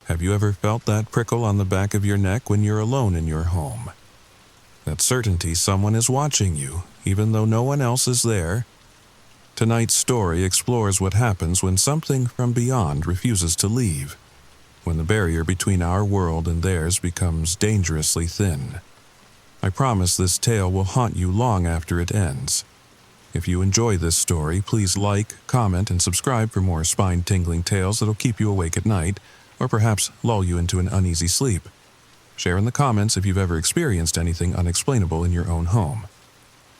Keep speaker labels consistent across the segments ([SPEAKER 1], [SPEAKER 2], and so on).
[SPEAKER 1] Have you ever felt that prickle on the back of your neck when you're alone in your home? That certainty someone is watching you, even though no one else is there? Tonight's story explores what happens when something from beyond refuses to leave, when the barrier between our world and theirs becomes dangerously thin. I promise this tale will haunt you long after it ends. If you enjoy this story, please like, comment, and subscribe for more spine-tingling tales that'll keep you awake at night, or perhaps lull you into an uneasy sleep. Share in the comments if you've ever experienced anything unexplainable in your own home.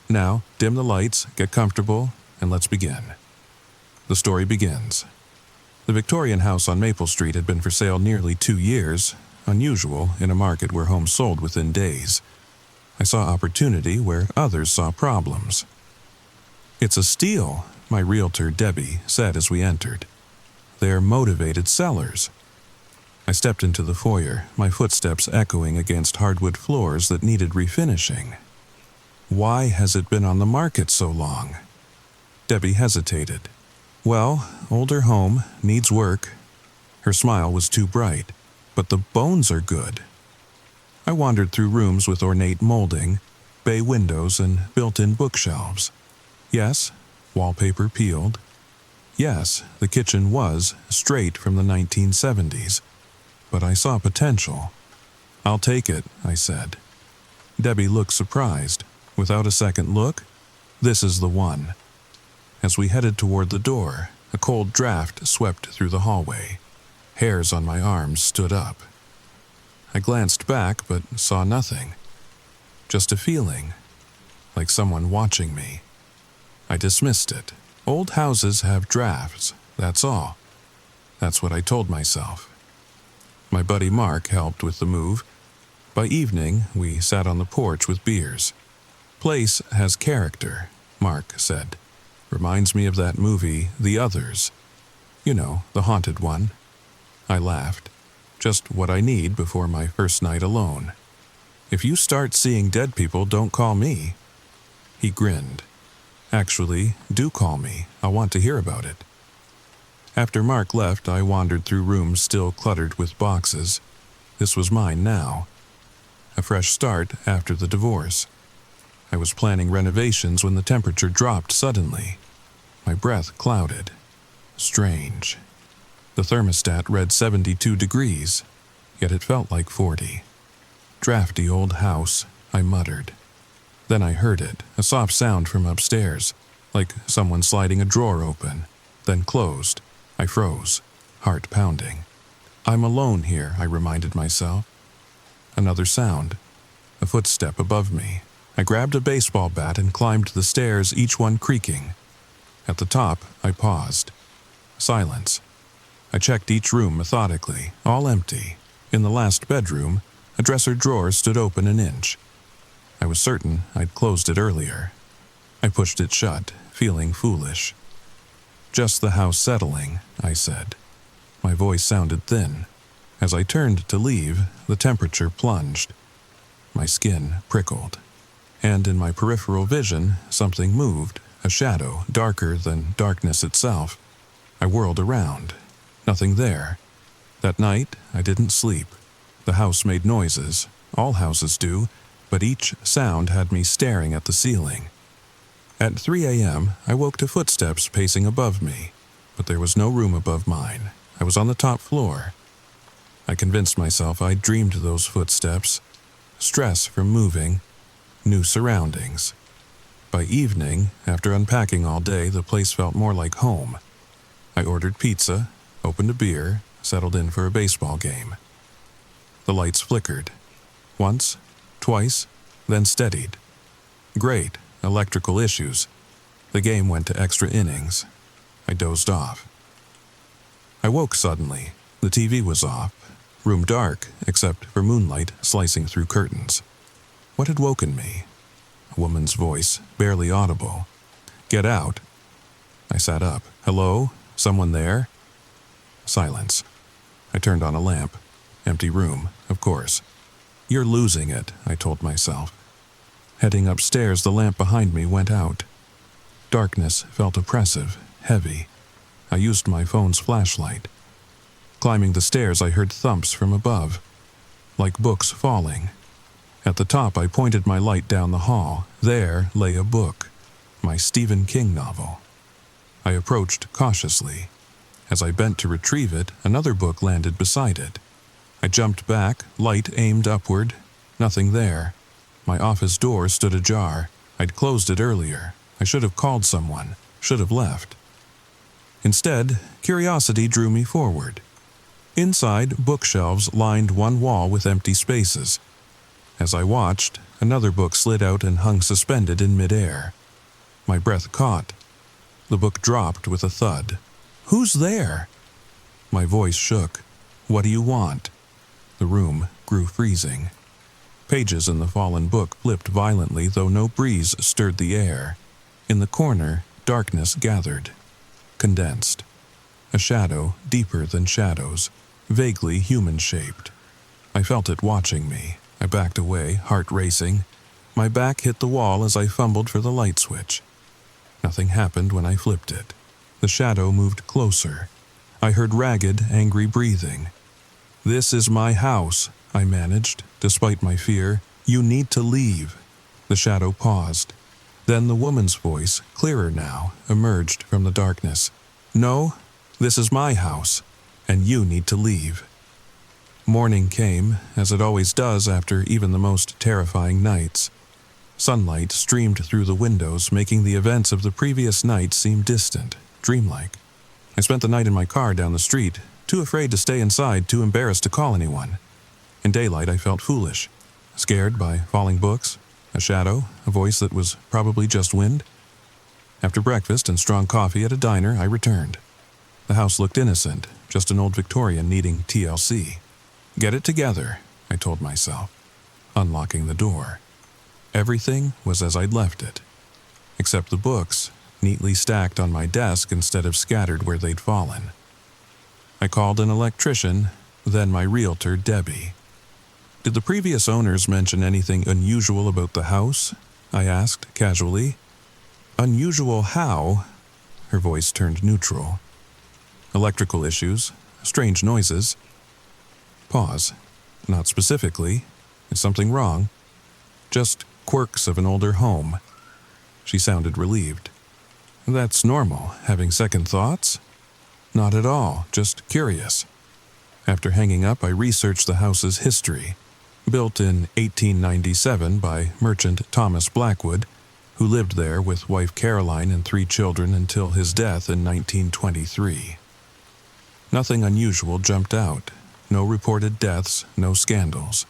[SPEAKER 1] Now, dim the lights, get comfortable, and let's begin. The story begins. The Victorian house on Maple Street had been for sale nearly 2 years, unusual in a market where homes sold within days. I saw opportunity where others saw problems. "It's a steal," my realtor Debbie said as we entered. "They're motivated sellers." I stepped into the foyer, my footsteps echoing against hardwood floors that needed refinishing. "Why has it been on the market so long?" Debbie hesitated. "Well, older home, needs work." Her smile was too bright, "but the bones are good." I wandered through rooms with ornate molding, bay windows, and built-in bookshelves. Yes, wallpaper peeled. Yes, the kitchen was straight from the 1970s. But I saw potential. "I'll take it," I said. Debbie looked surprised. Without a second look, "This is the one." As we headed toward the door, a cold draft swept through the hallway. Hairs on my arms stood up. I glanced back but saw nothing. Just a feeling, like someone watching me. I dismissed it. Old houses have drafts, that's all. That's what I told myself. My buddy Mark helped with the move. By evening, we sat on the porch with beers. "Place has character," Mark said. "Reminds me of that movie, The Others. You know, the haunted one." I laughed. "Just what I need before my first night alone. If you start seeing dead people, don't call me." He grinned. "Actually, do call me. I want to hear about it." After Mark left, I wandered through rooms still cluttered with boxes. This was mine now. A fresh start after the divorce. I was planning renovations when the temperature dropped suddenly. My breath clouded. Strange. The thermostat read 72 degrees, yet it felt like 40. "Drafty old house," I muttered. Then I heard it, a soft sound from upstairs, like someone sliding a drawer open, then closed. I froze, heart pounding. "I'm alone here," I reminded myself. Another sound. A footstep above me. I grabbed a baseball bat and climbed the stairs, each one creaking. At the top, I paused. Silence. I checked each room methodically, all empty. In the last bedroom, a dresser drawer stood open an inch. I was certain I'd closed it earlier. I pushed it shut, feeling foolish. "Just the house settling," I said. My voice sounded thin. As I turned to leave, the temperature plunged. My skin prickled. And in my peripheral vision, something moved, a shadow darker than darkness itself. I whirled around. Nothing there. That night, I didn't sleep. The house made noises. All houses do, but each sound had me staring at the ceiling. At 3 a.m., I woke to footsteps pacing above me, but there was no room above mine. I was on the top floor. I convinced myself I'd dreamed those footsteps. Stress from moving. New surroundings. By evening, after unpacking all day, the place felt more like home. I ordered pizza, opened a beer, settled in for a baseball game. The lights flickered. Once, twice, then steadied. Great. Electrical issues. The game went to extra innings. I dozed off. I woke suddenly. The TV was off. Room dark, except for moonlight slicing through curtains. What had woken me? A woman's voice, barely audible. "Get out." I sat up. "Hello? Someone there?" Silence. I turned on a lamp. Empty room, of course. "You're losing it," I told myself. Heading upstairs, the lamp behind me went out. Darkness felt oppressive, heavy. I used my phone's flashlight. Climbing the stairs, I heard thumps from above, like books falling. At the top, I pointed my light down the hall. There lay a book, my Stephen King novel. I approached cautiously. As I bent to retrieve it, another book landed beside it. I jumped back, light aimed upward. Nothing there. My office door stood ajar. I'd closed it earlier. I should have called someone, should have left. Instead, curiosity drew me forward. Inside, bookshelves lined one wall with empty spaces. As I watched, another book slid out and hung suspended in midair. My breath caught. The book dropped with a thud. "Who's there?" My voice shook. "What do you want?" The room grew freezing. Pages in the fallen book flipped violently, though no breeze stirred the air. In the corner, darkness gathered, condensed. A shadow deeper than shadows, vaguely human-shaped. I felt it watching me. I backed away, heart racing. My back hit the wall as I fumbled for the light switch. Nothing happened when I flipped it. The shadow moved closer. I heard ragged, angry breathing. "This is my house," I managed, despite my fear. "You need to leave." The shadow paused. Then the woman's voice, clearer now, emerged from the darkness. "No, this is my house, and you need to leave." Morning came, as it always does after even the most terrifying nights. Sunlight streamed through the windows, making the events of the previous night seem distant, dreamlike. I spent the night in my car down the street, too afraid to stay inside, too embarrassed to call anyone. In daylight, I felt foolish, scared by falling books, a shadow, a voice that was probably just wind. After breakfast and strong coffee at a diner, I returned. The house looked innocent, just an old Victorian needing TLC. "Get it together," I told myself, unlocking the door. Everything was as I'd left it, except the books, neatly stacked on my desk instead of scattered where they'd fallen. I called an electrician, then my realtor, Debbie. "Did the previous owners mention anything unusual about the house?" I asked casually. "Unusual how?" Her voice turned neutral. "Electrical issues, strange noises." Pause. "Not specifically. Is something wrong?" "Just quirks of an older home." She sounded relieved. "That's normal, having second thoughts?" "Not at all, just curious." After hanging up, I researched the house's history. Built in 1897 by merchant Thomas Blackwood, who lived there with wife Caroline and 3 children until his death in 1923. Nothing unusual jumped out. No reported deaths, no scandals.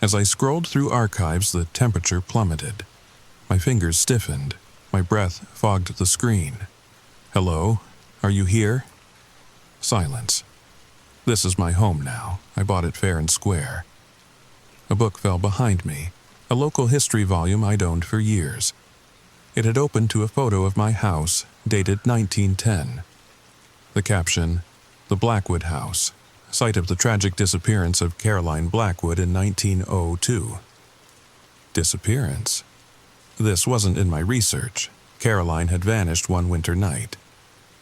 [SPEAKER 1] As I scrolled through archives, the temperature plummeted. My fingers stiffened. My breath fogged the screen. "Hello? Are you here?" Silence. This is my home now. I bought it fair and square. A book fell behind me, a local history volume I'd owned for years. It had opened to a photo of my house, dated 1910. The caption, "The Blackwood House, site of the tragic disappearance of Caroline Blackwood in 1902. Disappearance? This wasn't in my research. Caroline had vanished one winter night.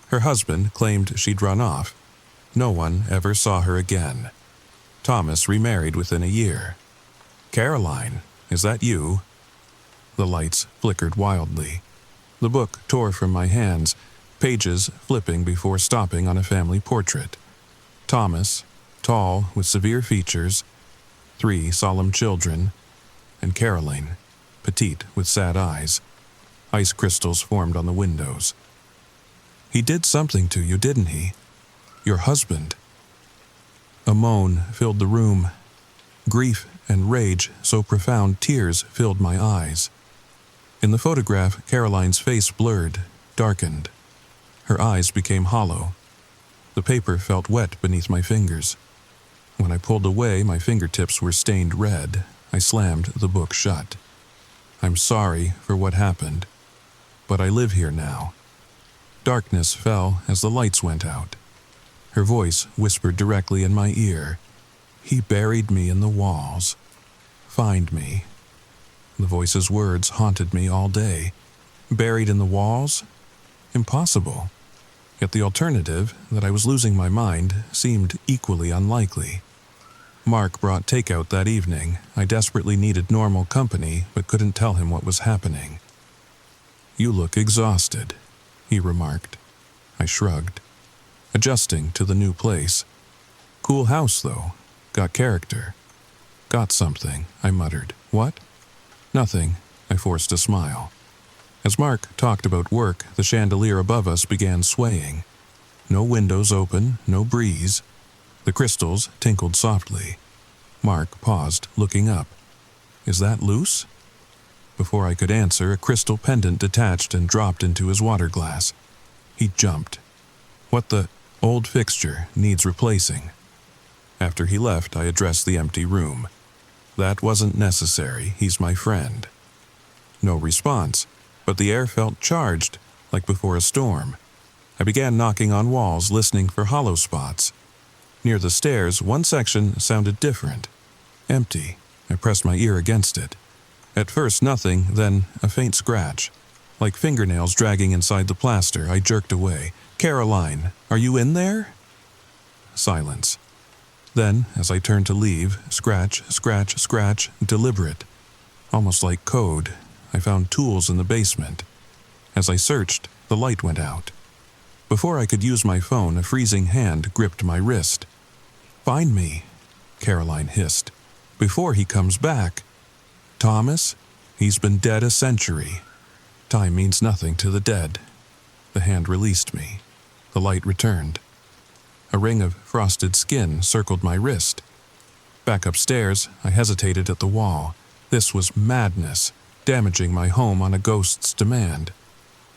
[SPEAKER 1] Her husband claimed she'd run off. No one ever saw her again. Thomas remarried within a year. "Caroline, is that you?" The lights flickered wildly. The book tore from my hands, pages flipping before stopping on a family portrait. Thomas, tall with severe features, 3 solemn children, and Caroline, petite with sad eyes. Ice crystals formed on the windows. "He did something to you, didn't he? Your husband." A moan filled the room. Grief and rage so profound tears filled my eyes. In the photograph, Caroline's face blurred, darkened. Her eyes became hollow. The paper felt wet beneath my fingers. When I pulled away, my fingertips were stained red. I slammed the book shut. "I'm sorry for what happened, but I live here now." Darkness fell as the lights went out. Her voice whispered directly in my ear. "He buried me in the walls. Find me." The voice's words haunted me all day. Buried in the walls? Impossible. Yet the alternative, that I was losing my mind, seemed equally unlikely. Mark brought takeout that evening. I desperately needed normal company, but couldn't tell him what was happening. "You look exhausted," he remarked. I shrugged, adjusting to the new place. "Cool house, though. Got character." "Got something," I muttered. "What?" "Nothing," I forced a smile. As Mark talked about work, the chandelier above us began swaying. No windows open, no breeze. The crystals tinkled softly. Mark paused, looking up. "Is that loose?" Before I could answer, a crystal pendant detached and dropped into his water glass. He jumped. "What the? Old fixture, needs replacing." After he left, I addressed the empty room. "That wasn't necessary, he's my friend." No response, but the air felt charged, like before a storm. I began knocking on walls, listening for hollow spots. Near the stairs, one section sounded different. Empty. I pressed my ear against it. At first nothing, then a faint scratch. Like fingernails dragging inside the plaster, I jerked away. "Caroline, are you in there?" Silence. Then, as I turned to leave, scratch, scratch, scratch, deliberate. Almost like code, I found tools in the basement. As I searched, the light went out. Before I could use my phone, a freezing hand gripped my wrist. "Find me," Caroline hissed, "before he comes back. Thomas, he's been dead a century. Time means nothing to the dead." The hand released me. The light returned. A ring of frosted skin circled my wrist. Back upstairs, I hesitated at the wall. This was madness, damaging my home on a ghost's demand.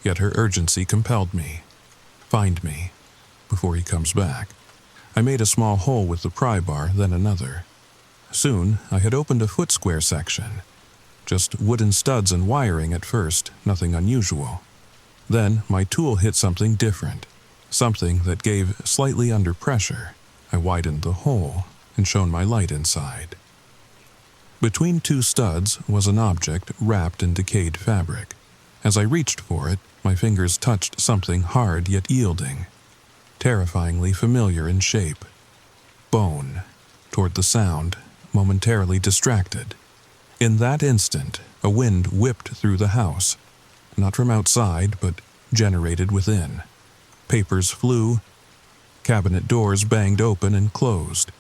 [SPEAKER 1] Yet her urgency compelled me. Find me, before he comes back. I made a small hole with the pry bar, then another. Soon, I had opened a foot-square section. Just wooden studs and wiring at first, nothing unusual. Then, my tool hit something different, something that gave slightly under pressure. I widened the hole and shone my light inside. Between two studs was an object wrapped in decayed fabric. As I reached for it, my fingers touched something hard yet yielding, terrifyingly familiar in shape. Bone. Toward the sound, momentarily distracted. In that instant, a wind whipped through the house, not from outside, but generated within. Papers flew. Cabinet doors banged open and closed.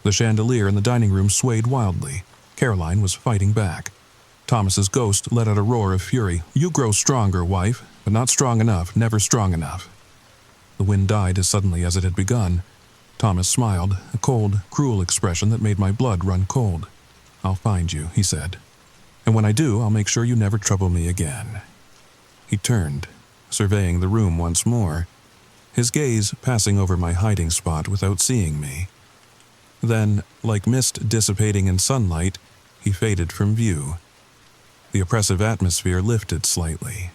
[SPEAKER 1] The chandelier in the dining room swayed wildly. Caroline was fighting back. Thomas's ghost let out a roar of fury. "You grow stronger, wife, but not strong enough, never strong enough." The wind died as suddenly as it had begun. Thomas smiled, a cold, cruel expression that made my blood run cold. "I'll find you," he said. "And when I do, I'll make sure you never trouble me again." He turned, surveying the room once more, his gaze passing over my hiding spot without seeing me. Then, like mist dissipating in sunlight, he faded from view. The oppressive atmosphere lifted slightly.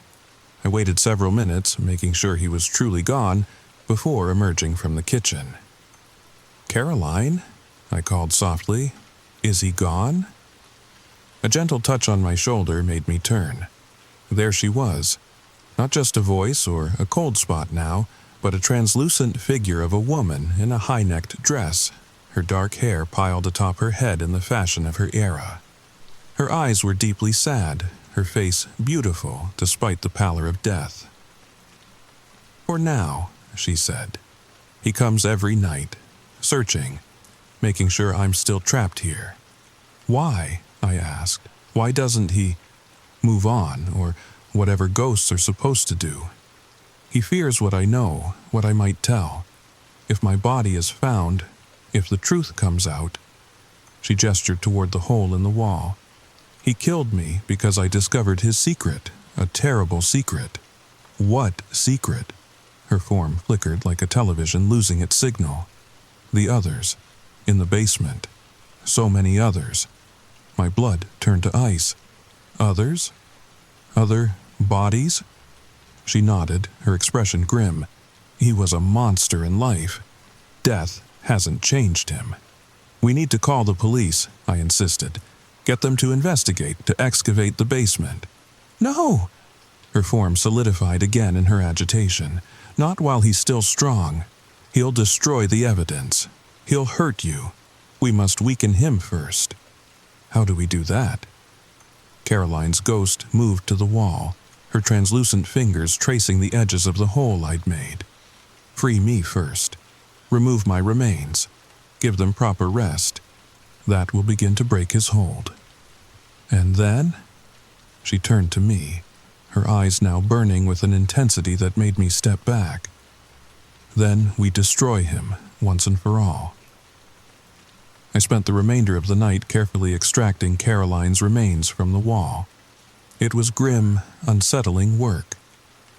[SPEAKER 1] I waited several minutes, making sure he was truly gone, before emerging from the kitchen. "Caroline?" I called softly. "Is he gone?" A gentle touch on my shoulder made me turn. There she was. Not just a voice or a cold spot now, but a translucent figure of a woman in a high-necked dress, her dark hair piled atop her head in the fashion of her era. Her eyes were deeply sad, her face beautiful despite the pallor of death. "For now," she said. "He comes every night, searching, making sure I'm still trapped here." "Why?" I asked. "Why doesn't he move on, or whatever ghosts are supposed to do?" "He fears what I know, what I might tell. If my body is found, if the truth comes out." She gestured toward the hole in the wall. "He killed me because I discovered his secret, a terrible secret." "What secret?" Her form flickered like a television losing its signal. "The others, in the basement. So many others." My blood turned to ice. "Others? Other bodies?" She nodded, her expression grim. "He was a monster in life. Death hasn't changed him." "We need to call the police," I insisted. "Get them to investigate, to excavate the basement." "No!" Her form solidified again in her agitation. Not while he's still strong. He'll destroy the evidence. He'll hurt you. We must weaken him first." "How do we do that?" Caroline's ghost moved to the wall, her translucent fingers tracing the edges of the hole I'd made. "Free me first. Remove my remains. Give them proper rest. That will begin to break his hold. And then?" She turned to me, her eyes now burning with an intensity that made me step back. "Then we destroy him, once and for all." I spent the remainder of the night carefully extracting Caroline's remains from the wall. It was grim, unsettling work.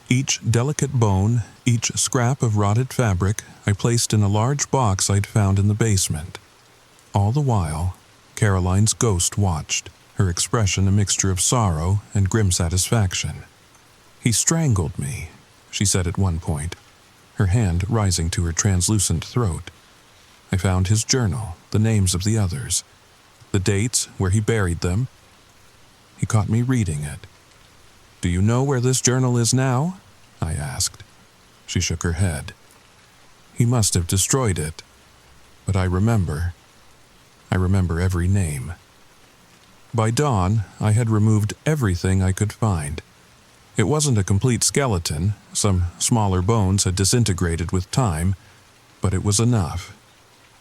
[SPEAKER 1] Each delicate bone, each scrap of rotted fabric, I placed in a large box I'd found in the basement. All the while, Caroline's ghost watched, her expression a mixture of sorrow and grim satisfaction. "He strangled me," she said at one point, her hand rising to her translucent throat. I found his journal, the names of the others, the dates, where he buried them. He caught me reading it. "Do you know where this journal is now?" I asked. She shook her head. "He must have destroyed it. But I remember every name." By dawn, I had removed everything I could find. It wasn't a complete skeleton, some smaller bones had disintegrated with time, but it was enough.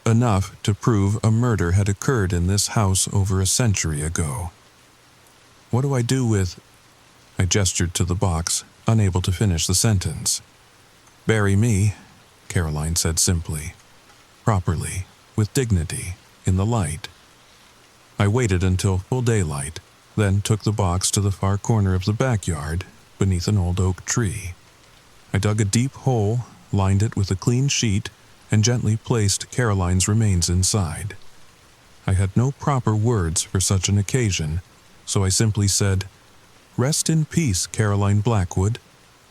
[SPEAKER 1] Enough to prove a murder had occurred in this house over a century ago. "What do I do with—" I gestured to the box, unable to finish the sentence. "Bury me," Caroline said simply. "Properly, with dignity, in the light." I waited until full daylight, then took the box to the far corner of the backyard, beneath an old oak tree. I dug a deep hole, lined it with a clean sheet, and gently placed Caroline's remains inside. I had no proper words for such an occasion, so I simply said, "Rest in peace, Caroline Blackwood.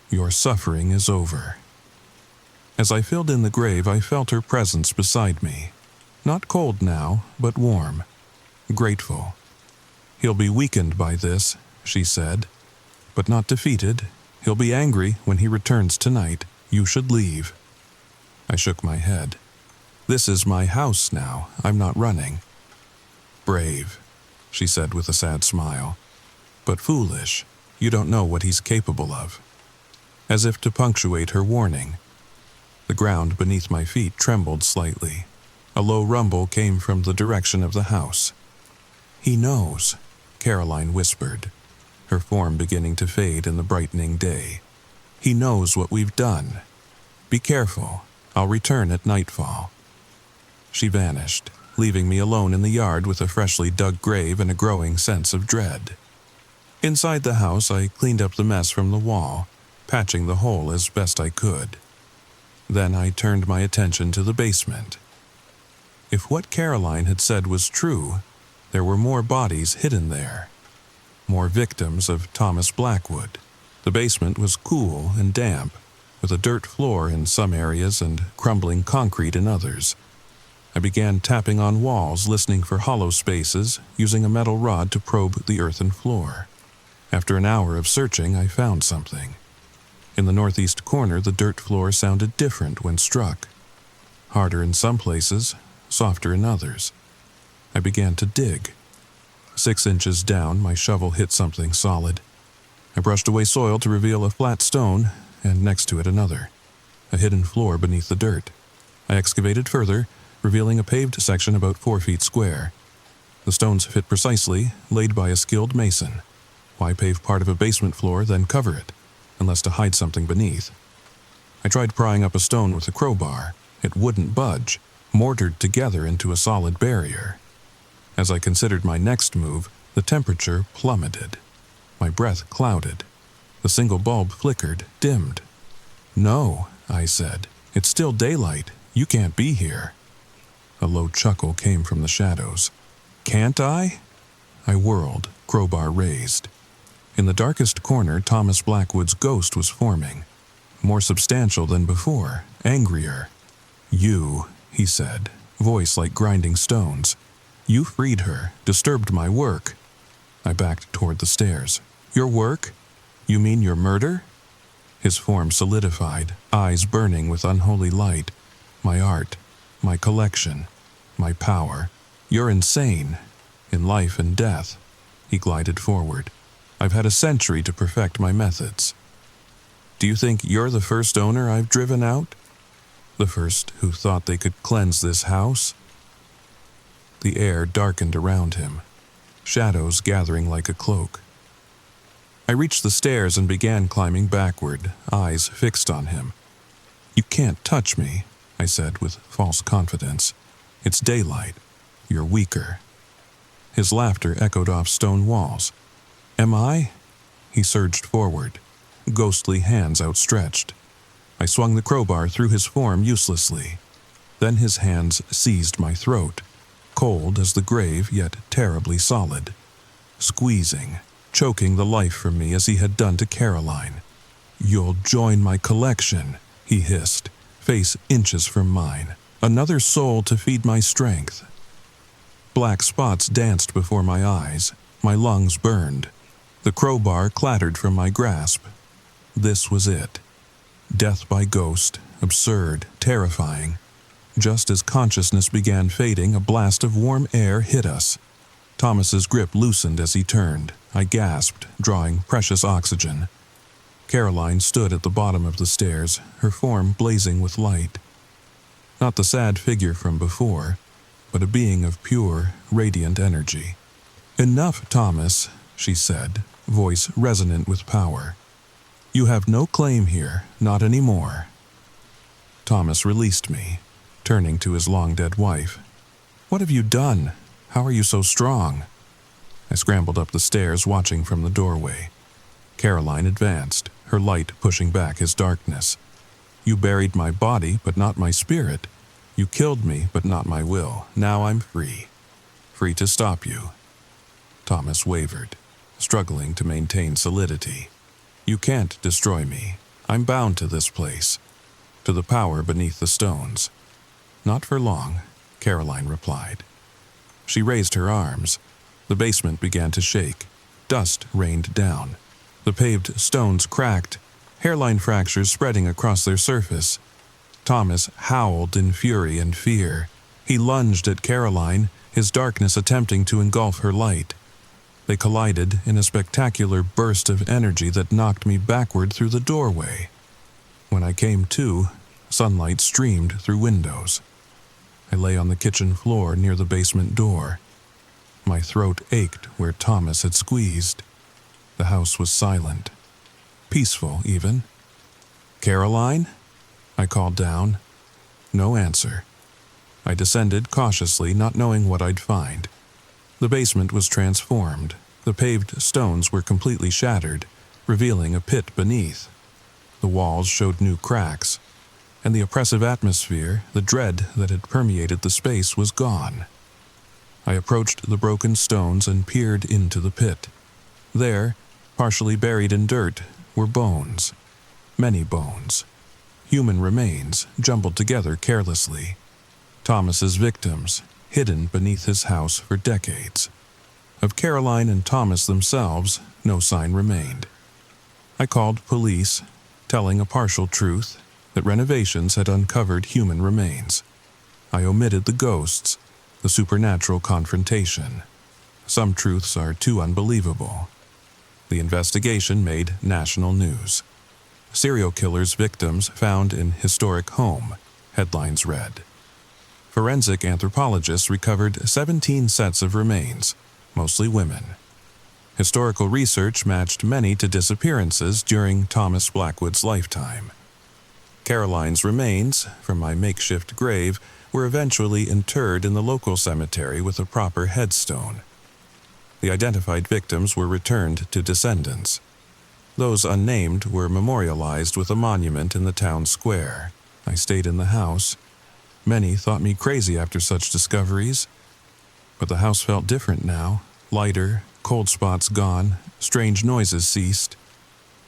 [SPEAKER 1] Your suffering is over." As I filled in the grave, I felt her presence beside me. Not cold now, but warm. Grateful. "He'll be weakened by this," she said, "but not defeated. He'll be angry when he returns tonight. You should leave." I shook my head. "This is my house now. I'm not running." "Brave," she said with a sad smile. "But foolish. You don't know what he's capable of." As if to punctuate her warning, the ground beneath my feet trembled slightly. A low rumble came from the direction of the house. "He knows," Caroline whispered, her form beginning to fade in the brightening day. "He knows what we've done. Be careful. I'll return at nightfall." She vanished, leaving me alone in the yard with a freshly dug grave and a growing sense of dread. Inside the house, I cleaned up the mess from the wall, patching the hole as best I could. Then I turned my attention to the basement. If what Caroline had said was true, there were more bodies hidden there. More victims of Thomas Blackwood. The basement was cool and damp, with a dirt floor in some areas and crumbling concrete in others. I began tapping on walls, listening for hollow spaces, using a metal rod to probe the earthen floor. After an hour of searching, I found something. In the northeast corner, the dirt floor sounded different when struck. Harder in some places, softer in others. I began to dig. 6 inches down, my shovel hit something solid. I brushed away soil to reveal a flat stone, and next to it another, a hidden floor beneath the dirt. I excavated further, revealing a paved section about 4 feet square. The stones fit precisely, laid by a skilled mason. Why pave part of a basement floor, then cover it, unless to hide something beneath? I tried prying up a stone with a crowbar. It wouldn't budge, mortared together into a solid barrier. As I considered my next move, the temperature plummeted. My breath clouded. The single bulb flickered, dimmed. "No," I said. "It's still daylight. You can't be here." A low chuckle came from the shadows. "Can't I?" I whirled, crowbar raised. In the darkest corner, Thomas Blackwood's ghost was forming. More substantial than before, angrier. "You," he said, voice like grinding stones. "You freed her, disturbed my work." I backed toward the stairs. "Your work? You mean your murder?" his form solidified, eyes burning with unholy light. My art, my collection, my power. You're insane. In life and death. He glided forward. I've had a century to perfect my methods. Do you think you're the first owner I've driven out? The first who thought they could cleanse this house? The air darkened around him, shadows gathering like a cloak. I reached the stairs and began climbing backward, eyes fixed on him. You can't touch me, I said with false confidence. It's daylight. You're weaker. His laughter echoed off stone walls. Am I? He surged forward, ghostly hands outstretched. I swung the crowbar through his form uselessly. Then his hands seized my throat, cold as the grave yet terribly solid, squeezing, choking the life from me as he had done to Caroline. You'll join my collection, he hissed, face inches from mine. Another soul to feed my strength. Black spots danced before my eyes. My lungs burned. The crowbar clattered from my grasp. This was it. Death by ghost, absurd, terrifying. Just as consciousness began fading, a blast of warm air hit us. Thomas's grip loosened as he turned. I gasped, drawing precious oxygen. Caroline stood at the bottom of the stairs, her form blazing with light. Not the sad figure from before, but a being of pure, radiant energy. Enough, Thomas, she said, voice resonant with power. You have no claim here, not anymore. Thomas released me, turning to his long-dead wife. What have you done? How are you so strong? I scrambled up the stairs, watching from the doorway. Caroline advanced, her light pushing back his darkness. You buried my body, but not my spirit. You killed me, but not my will. Now I'm free. Free to stop you. Thomas wavered, struggling to maintain solidity. You can't destroy me. I'm bound to this place, to the power beneath the stones. Not for long, Caroline replied. She raised her arms. The basement began to shake. Dust rained down. The paved stones cracked, hairline fractures spreading across their surface. Thomas howled in fury and fear. He lunged at Caroline, his darkness attempting to engulf her light. They collided in a spectacular burst of energy that knocked me backward through the doorway. When I came to, sunlight streamed through windows. I lay on the kitchen floor near the basement door. My throat ached where Thomas had squeezed. The house was silent. Peaceful, even. Caroline? I called down. No answer. I descended cautiously, not knowing what I'd find. The basement was transformed. The paved stones were completely shattered, revealing a pit beneath. The walls showed new cracks, and the oppressive atmosphere, the dread that had permeated the space, was gone. I approached the broken stones and peered into the pit. There, partially buried in dirt, were bones. Many bones. Human remains, jumbled together carelessly. Thomas's victims, hidden beneath his house for decades. Of Caroline and Thomas themselves, no sign remained. I called police, telling a partial truth, that renovations had uncovered human remains. I omitted the ghosts, the supernatural confrontation. Some truths are too unbelievable. The investigation made national news. Serial killer's victims found in historic home, headlines read. Forensic anthropologists recovered 17 sets of remains, mostly women. Historical research matched many to disappearances during Thomas Blackwood's lifetime. Caroline's remains, from my makeshift grave, were eventually interred in the local cemetery with a proper headstone. The identified victims were returned to descendants. Those unnamed were memorialized with a monument in the town square. I stayed in the house. Many thought me crazy after such discoveries, but the house felt different now, lighter, cold spots gone, strange noises ceased.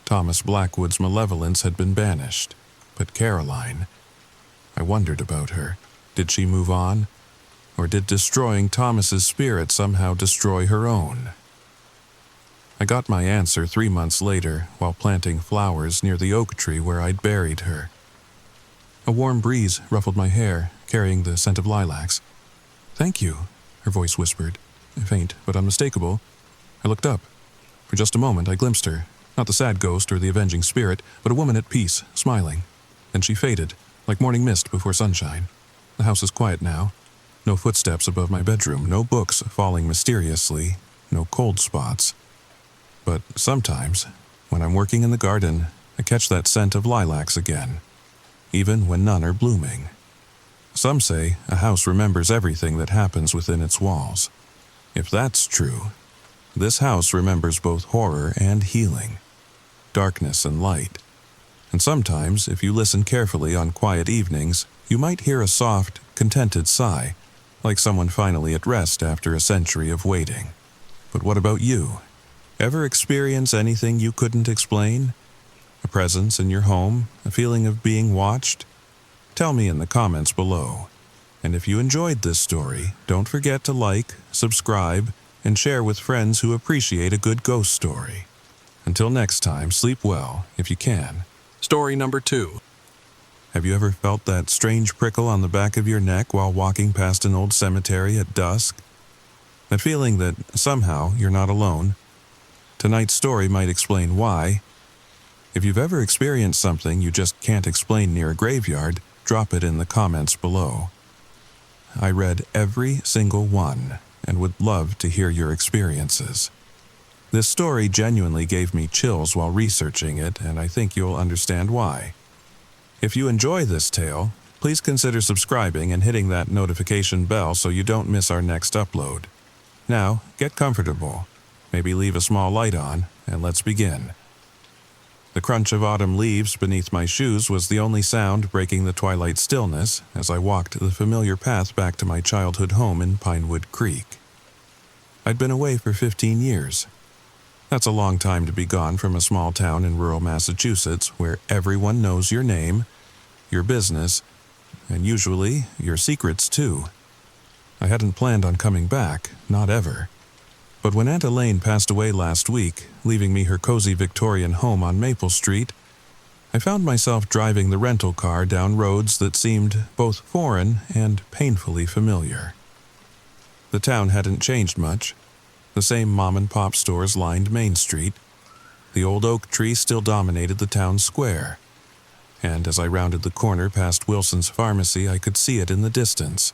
[SPEAKER 1] Thomas Blackwood's malevolence had been banished, but Caroline, I wondered about her. Did she move on? Or did destroying Thomas's spirit somehow destroy her own? I got my answer 3 months later while planting flowers near the oak tree where I'd buried her. A warm breeze ruffled my hair, carrying the scent of lilacs. "Thank you," her voice whispered, faint but unmistakable. I looked up. For just a moment I glimpsed her, not the sad ghost or the avenging spirit, but a woman at peace, smiling. Then she faded, like morning mist before sunshine. The house is quiet now. No footsteps above my bedroom, no books falling mysteriously, no cold spots. But sometimes, when I'm working in the garden, I catch that scent of lilacs again, even when none are blooming. Some say a house remembers everything that happens within its walls. If that's true, this house remembers both horror and healing, darkness and light. And sometimes, if you listen carefully on quiet evenings, you might hear a soft, contented sigh, like someone finally at rest after a century of waiting. But what about you? Ever experience anything you couldn't explain? A presence in your home? A feeling of being watched? Tell me in the comments below. And if you enjoyed this story, don't forget to like, subscribe, and share with friends who appreciate a good ghost story. Until next time, sleep well, if you can. Story number 2. Have you ever felt that strange prickle on the back of your neck while walking past an old cemetery at dusk? That feeling that somehow you're not alone? Tonight's story might explain why. If you've ever experienced something you just can't explain near a graveyard, drop it in the comments below. I read every single one and would love to hear your experiences. This story genuinely gave me chills while researching it, and I think you'll understand why. If you enjoy this tale, please consider subscribing and hitting that notification bell so you don't miss our next upload. Now, get comfortable. Maybe leave a small light on, and let's begin. The crunch of autumn leaves beneath my shoes was the only sound breaking the twilight stillness as I walked the familiar path back to my childhood home in Pinewood Creek. I'd been away for 15 years. That's a long time to be gone from a small town in rural Massachusetts where everyone knows your name, your business, and usually your secrets too. I hadn't planned on coming back, not ever. But when Aunt Elaine passed away last week, leaving me her cozy Victorian home on Maple Street, I found myself driving the rental car down roads that seemed both foreign and painfully familiar. The town hadn't changed much. The same mom-and-pop stores lined Main Street. The old oak tree still dominated the town square. And as I rounded the corner past Wilson's Pharmacy, I could see it in the distance.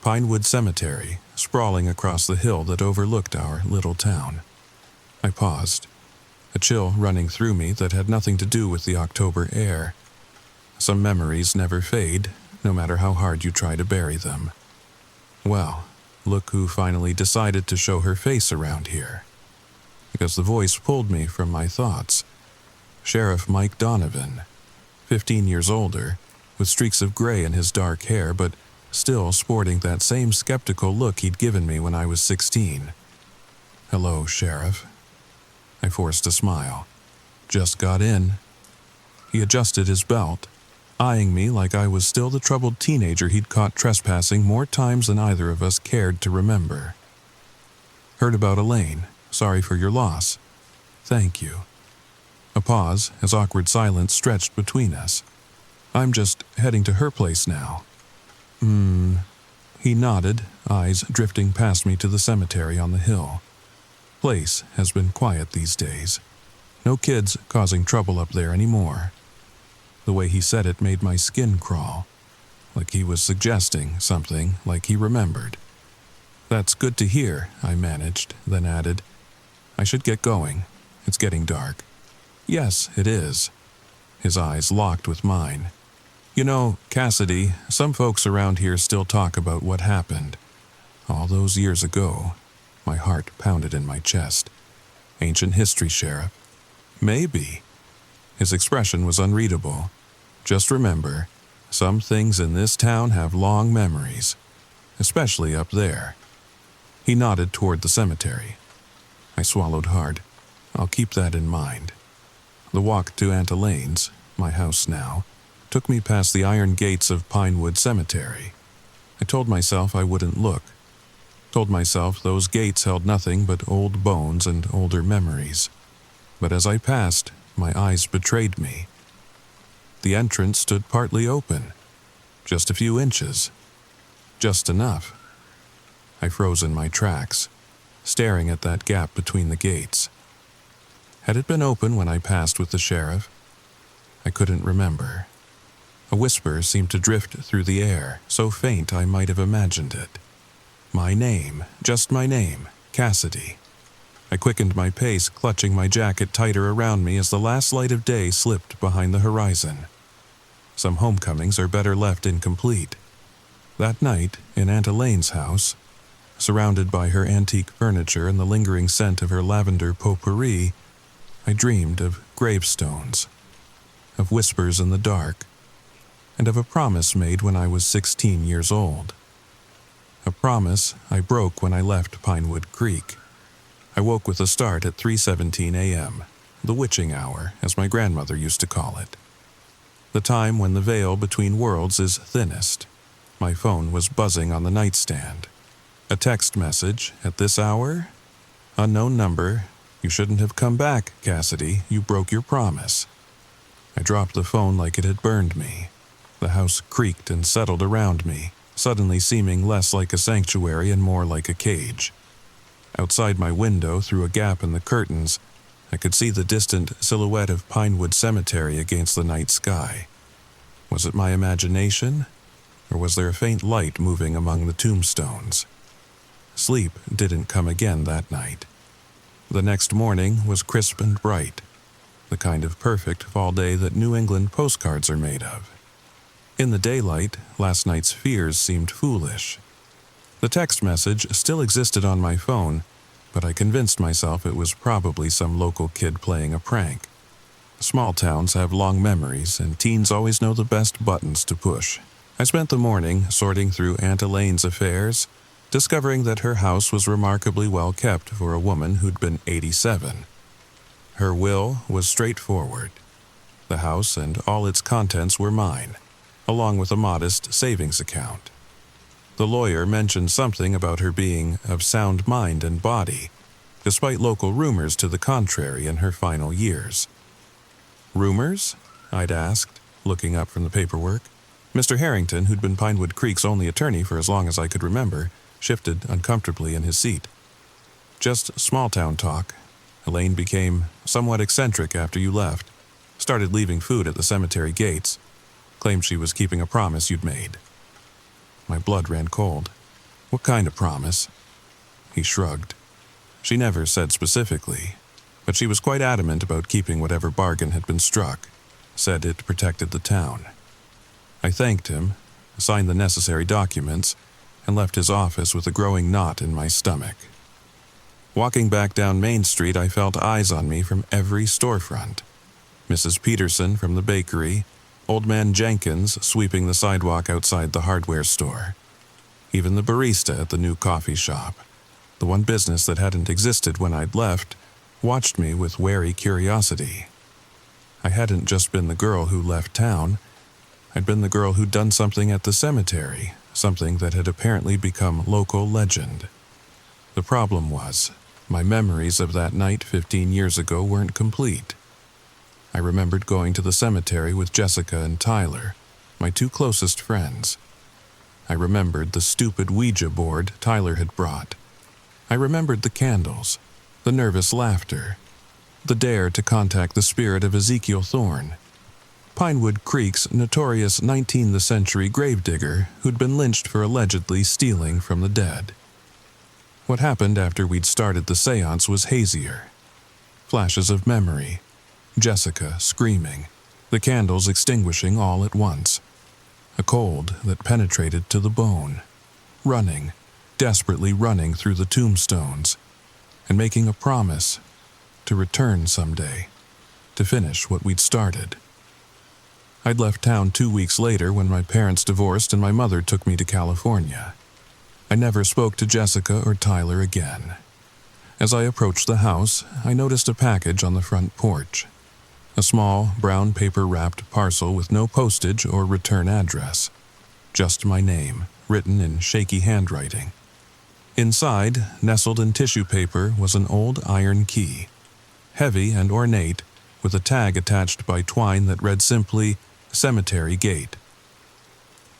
[SPEAKER 1] Pinewood Cemetery, sprawling across the hill that overlooked our little town. I paused, a chill running through me that had nothing to do with the October air. Some memories never fade, no matter how hard you try to bury them. Well, look who finally decided to show her face around here. Because the voice pulled me from my thoughts. Sheriff Mike Donovan, 15 years older, with streaks of gray in his dark hair, but still sporting that same skeptical look he'd given me when I was 16. "Hello, Sheriff." I forced a smile. "Just got in." He adjusted his belt, eyeing me like I was still the troubled teenager he'd caught trespassing more times than either of us cared to remember. "Heard about Elaine. Sorry for your loss." "Thank you." A pause as awkward silence stretched between us. "I'm just heading to her place now." He nodded, eyes drifting past me to the cemetery on the hill. Place has been quiet these days. No kids causing trouble up there anymore. The way he said it made my skin crawl, like he was suggesting something, like he remembered. "That's good to hear," I managed, then added, "I should get going. It's getting dark." "Yes, it is." His eyes locked with mine. "You know, Cassidy, some folks around here still talk about what happened. All those years ago." My heart pounded in my chest. "Ancient history, Sheriff." "Maybe." His expression was unreadable. "Just remember, some things in this town have long memories, especially up there." He nodded toward the cemetery. I swallowed hard. I'll keep that in mind. The walk to Aunt Elaine's, my house now, took me past the iron gates of Pinewood Cemetery. I told myself I wouldn't look. Told myself those gates held nothing but old bones and older memories. But as I passed, my eyes betrayed me. The entrance stood partly open, just a few inches, just enough. I froze in my tracks, staring at that gap between the gates. Had it been open when I passed with the sheriff? I couldn't remember. A whisper seemed to drift through the air, so faint I might have imagined it. My name, just my name, Cassidy. I quickened my pace, clutching my jacket tighter around me as the last light of day slipped behind the horizon. Some homecomings are better left incomplete. That night, in Aunt Elaine's house, surrounded by her antique furniture and the lingering scent of her lavender potpourri, I dreamed of gravestones, of whispers in the dark, and of a promise made when I was 16 years old. A promise I broke when I left Pinewood Creek. I woke with a start at 3:17 a.m., the witching hour, as my grandmother used to call it. The time when the veil between worlds is thinnest. My phone was buzzing on the nightstand. A text message, at this hour? Unknown number. You shouldn't have come back, Cassidy. You broke your promise. I dropped the phone like it had burned me. The house creaked and settled around me, suddenly seeming less like a sanctuary and more like a cage. Outside my window, through a gap in the curtains, I could see the distant silhouette of Pinewood Cemetery against the night sky. Was it my imagination, or was there a faint light moving among the tombstones? Sleep didn't come again that night. The next morning was crisp and bright, the kind of perfect fall day that New England postcards are made of. In the daylight, last night's fears seemed foolish. The text message still existed on my phone, but I convinced myself it was probably some local kid playing a prank. Small towns have long memories, and teens always know the best buttons to push. I spent the morning sorting through Aunt Elaine's affairs, discovering that her house was remarkably well kept for a woman who'd been 87. Her will was straightforward. The house and all its contents were mine, along with a modest savings account. The lawyer mentioned something about her being of sound mind and body, despite local rumors to the contrary in her final years. Rumors? I'd asked, looking up from the paperwork. Mr. Harrington, who'd been Pinewood Creek's only attorney for as long as I could remember, shifted uncomfortably in his seat. Just small-town talk. Elaine became somewhat eccentric after you left. Started leaving food at the cemetery gates. Claimed she was keeping a promise you'd made. My blood ran cold. What kind of promise? He shrugged. She never said specifically, but she was quite adamant about keeping whatever bargain had been struck. Said it protected the town. I thanked him, signed the necessary documents, and left his office with a growing knot in my stomach. Walking back down Main Street, I felt eyes on me from every storefront. Mrs. Peterson from the bakery, Old Man Jenkins sweeping the sidewalk outside the hardware store. Even the barista at the new coffee shop, the one business that hadn't existed when I'd left, watched me with wary curiosity. I hadn't just been the girl who left town. I'd been the girl who'd done something at the cemetery, something that had apparently become local legend. The problem was, my memories of that night 15 years ago weren't complete. I remembered going to the cemetery with Jessica and Tyler, my two closest friends. I remembered the stupid Ouija board Tyler had brought. I remembered the candles, the nervous laughter, the dare to contact the spirit of Ezekiel Thorne, Pinewood Creek's notorious 19th century gravedigger who'd been lynched for allegedly stealing from the dead. What happened after we'd started the seance was hazier. Flashes of memory, Jessica screaming, the candles extinguishing all at once. A cold that penetrated to the bone, running, desperately running through the tombstones, and making a promise to return someday, to finish what we'd started. I'd left town 2 weeks later when my parents divorced and my mother took me to California. I never spoke to Jessica or Tyler again. As I approached the house, I noticed a package on the front porch. A small, brown paper-wrapped parcel with no postage or return address. Just my name, written in shaky handwriting. Inside, nestled in tissue paper, was an old iron key, heavy and ornate, with a tag attached by twine that read simply, "Cemetery Gate."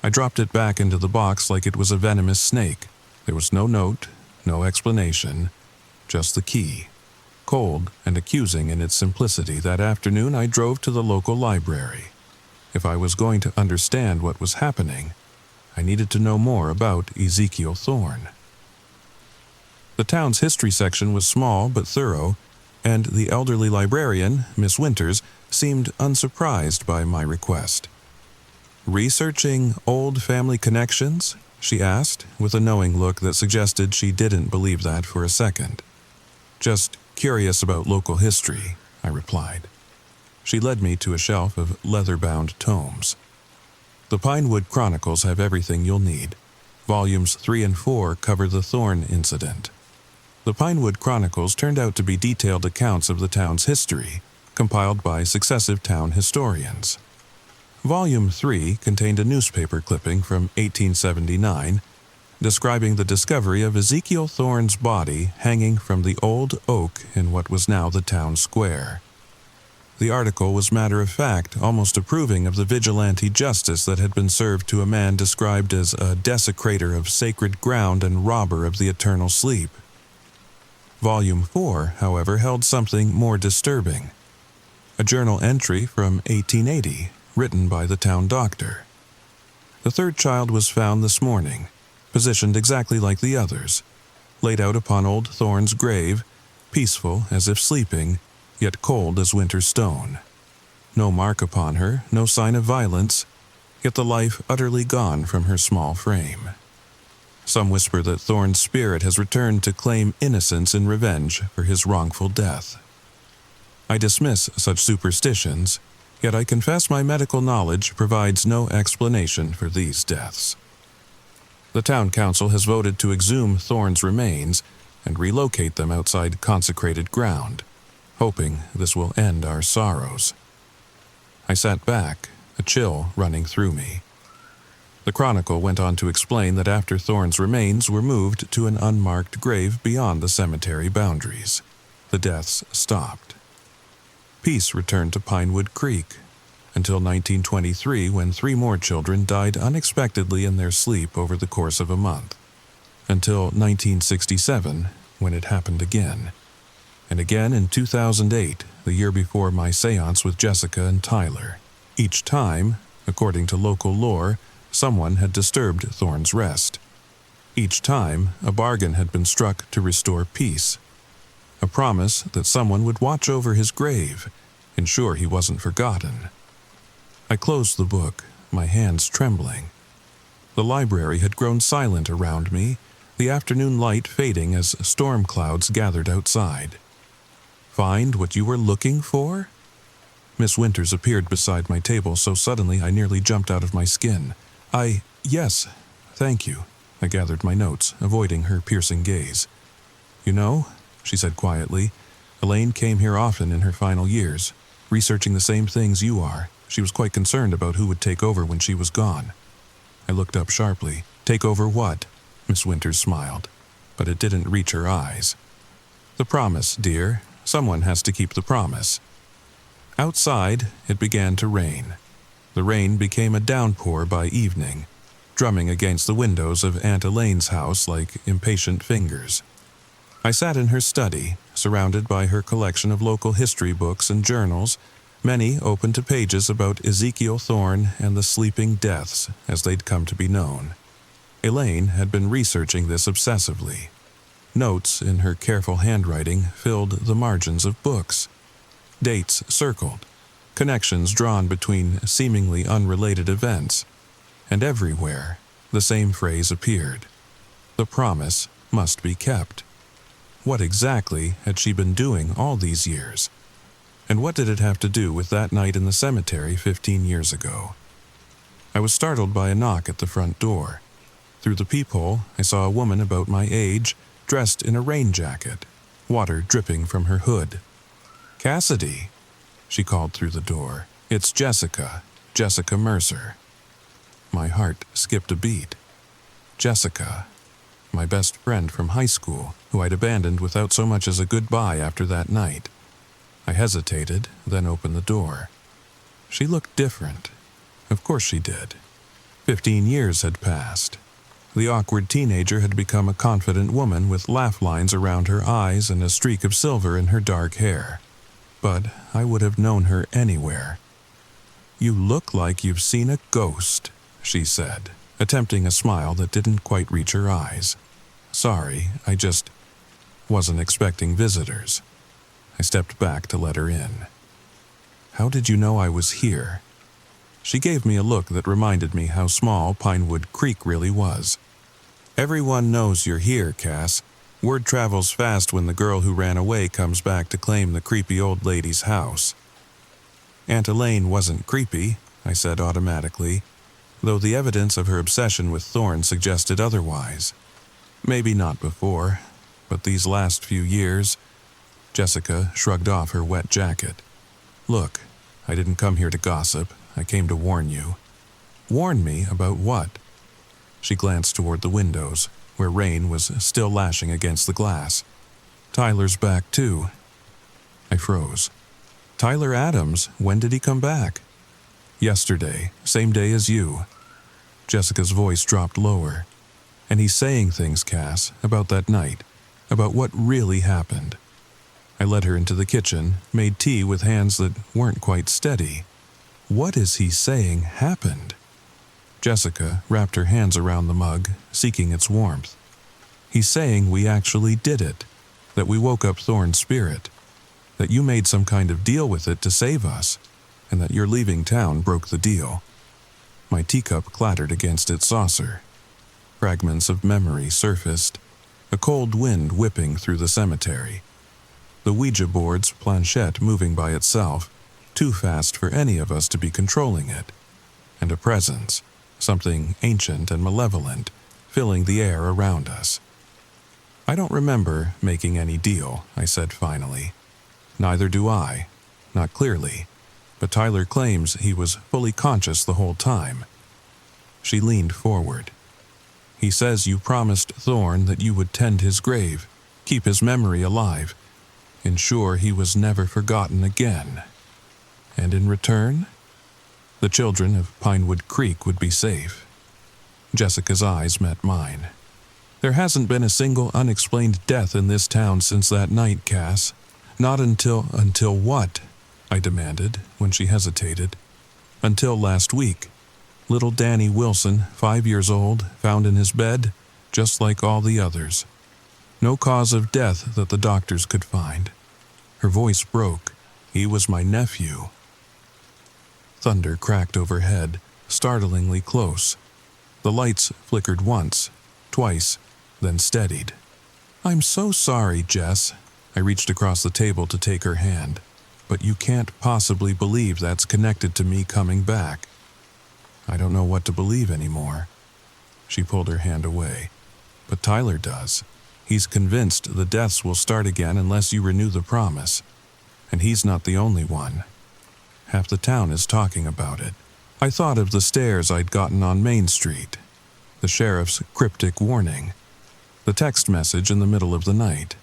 [SPEAKER 1] I dropped it back into the box like it was a venomous snake. There was no note, no explanation, just the key. Cold and accusing in its simplicity, that afternoon I drove to the local library. If I was going to understand what was happening, I needed to know more about Ezekiel Thorne. The town's history section was small but thorough, and the elderly librarian, Miss Winters, seemed unsurprised by my request. "Researching old family connections?" she asked, with a knowing look that suggested she didn't believe that for a second. "Just curious about local history," I replied. She led me to a shelf of leather-bound tomes. "The Pinewood Chronicles have everything you'll need. Volumes 3 and 4 cover the Thorne incident." The Pinewood Chronicles turned out to be detailed accounts of the town's history, compiled by successive town historians. Volume 3 contained a newspaper clipping from 1879 describing the discovery of Ezekiel Thorne's body hanging from the old oak in what was now the town square. The article was matter-of-fact, almost approving of the vigilante justice that had been served to a man described as a desecrator of sacred ground and robber of the eternal sleep. Volume 4, however, held something more disturbing. A journal entry from 1880, written by the town doctor. The third child was found this morning, positioned exactly like the others, laid out upon old Thorne's grave, peaceful as if sleeping, yet cold as winter stone. No mark upon her, no sign of violence, yet the life utterly gone from her small frame. Some whisper that Thorne's spirit has returned to claim innocence in revenge for his wrongful death. I dismiss such superstitions, yet I confess my medical knowledge provides no explanation for these deaths. The town council has voted to exhume Thorne's remains and relocate them outside consecrated ground, hoping this will end our sorrows. I sat back, a chill running through me. The Chronicle went on to explain that after Thorne's remains were moved to an unmarked grave beyond the cemetery boundaries, the deaths stopped. Peace returned to Pinewood Creek until 1923, when 3 more children died unexpectedly in their sleep over the course of a month. Until 1967, when it happened again. And again in 2008, the year before my séance with Jessica and Tyler. Each time, according to local lore, someone had disturbed Thorne's rest. Each time, a bargain had been struck to restore peace. A promise that someone would watch over his grave, ensure he wasn't forgotten. I closed the book, my hands trembling. The library had grown silent around me, the afternoon light fading as storm clouds gathered outside. "Find what you were looking for?" Miss Winters appeared beside my table so suddenly I nearly jumped out of my skin. Yes, thank you." I gathered my notes, avoiding her piercing gaze. "You know," she said quietly, "Elaine came here often in her final years, researching the same things you are. She was quite concerned about who would take over when she was gone." I looked up sharply. "Take over what?" Miss Winters smiled, but it didn't reach her eyes. "The promise, dear. Someone has to keep the promise." Outside, it began to rain. The rain became a downpour by evening, drumming against the windows of Aunt Elaine's house like impatient fingers. I sat in her study, surrounded by her collection of local history books and journals, many open to pages about Ezekiel Thorne and the sleeping deaths as they'd come to be known. Elaine had been researching this obsessively. Notes in her careful handwriting filled the margins of books. Dates circled, connections drawn between seemingly unrelated events, and everywhere the same phrase appeared: "The promise must be kept." What exactly had she been doing all these years? And what did it have to do with that night in the cemetery 15 years ago? I was startled by a knock at the front door. Through the peephole, I saw a woman about my age, dressed in a rain jacket, water dripping from her hood. "Cassidy," she called through the door. "It's Jessica Mercer." My heart skipped a beat. Jessica. my best friend from high school, who I'd abandoned without so much as a goodbye after that night. I hesitated, then opened the door. She looked different. Of course she did. 15 years had passed. The awkward teenager had become a confident woman with laugh lines around her eyes and a streak of silver in her dark hair. But I would have known her anywhere. "You look like you've seen a ghost," she said, attempting a smile that didn't quite reach her eyes. "Sorry, I just wasn't expecting visitors." I stepped back to let her in. "How did you know I was here?" She gave me a look that reminded me how small Pinewood Creek really was. "Everyone knows you're here, Cass. Word travels fast when the girl who ran away comes back to claim the creepy old lady's house." Aunt Elaine wasn't creepy, I said automatically, though the evidence of her obsession with Thorne suggested otherwise. Maybe not before, but these last few years. Jessica shrugged off her wet jacket. "Look, I didn't come here to gossip. I came to warn you." "Warn me about what?" She glanced toward the windows, where rain was still lashing against the glass. "Tyler's back too." I froze. "Tyler Adams? When did he come back?" "Yesterday, same day as you." Jessica's voice dropped lower. "And he's saying things, Cass, about that night, about what really happened." I led her into the kitchen, made tea with hands that weren't quite steady. "What is he saying happened?" Jessica wrapped her hands around the mug, seeking its warmth. "He's saying we actually did it, that we woke up Thorne's spirit, that you made some kind of deal with it to save us, and that your leaving town broke the deal." My teacup clattered against its saucer. Fragments of memory surfaced, a cold wind whipping through the cemetery. The Ouija board's planchette moving by itself, too fast for any of us to be controlling it, and a presence, something ancient and malevolent, filling the air around us. "I don't remember making any deal," I said finally. "Neither do I, not clearly, but Tyler claims he was fully conscious the whole time." She leaned forward. "He says you promised Thorne that you would tend his grave, keep his memory alive, ensure he was never forgotten again. And in return, the children of Pinewood Creek would be safe." Jessica's eyes met mine. "There hasn't been a single unexplained death in this town since that night, Cass. Not until what?" I demanded when she hesitated. "Until last week. Little Danny Wilson, 5 years old, found in his bed, just like all the others. No cause of death that the doctors could find." Her voice broke. "He was my nephew." Thunder cracked overhead, startlingly close. The lights flickered once, twice, then steadied. "I'm so sorry, Jess." I reached across the table to take her hand. "But you can't possibly believe that's connected to me coming back." "I don't know what to believe anymore." She pulled her hand away. "But Tyler does. He's convinced the deaths will start again unless you renew the promise. And he's not the only one. Half the town is talking about it." I thought of the stares I'd gotten on Main Street, the sheriff's cryptic warning, the text message in the middle of the night.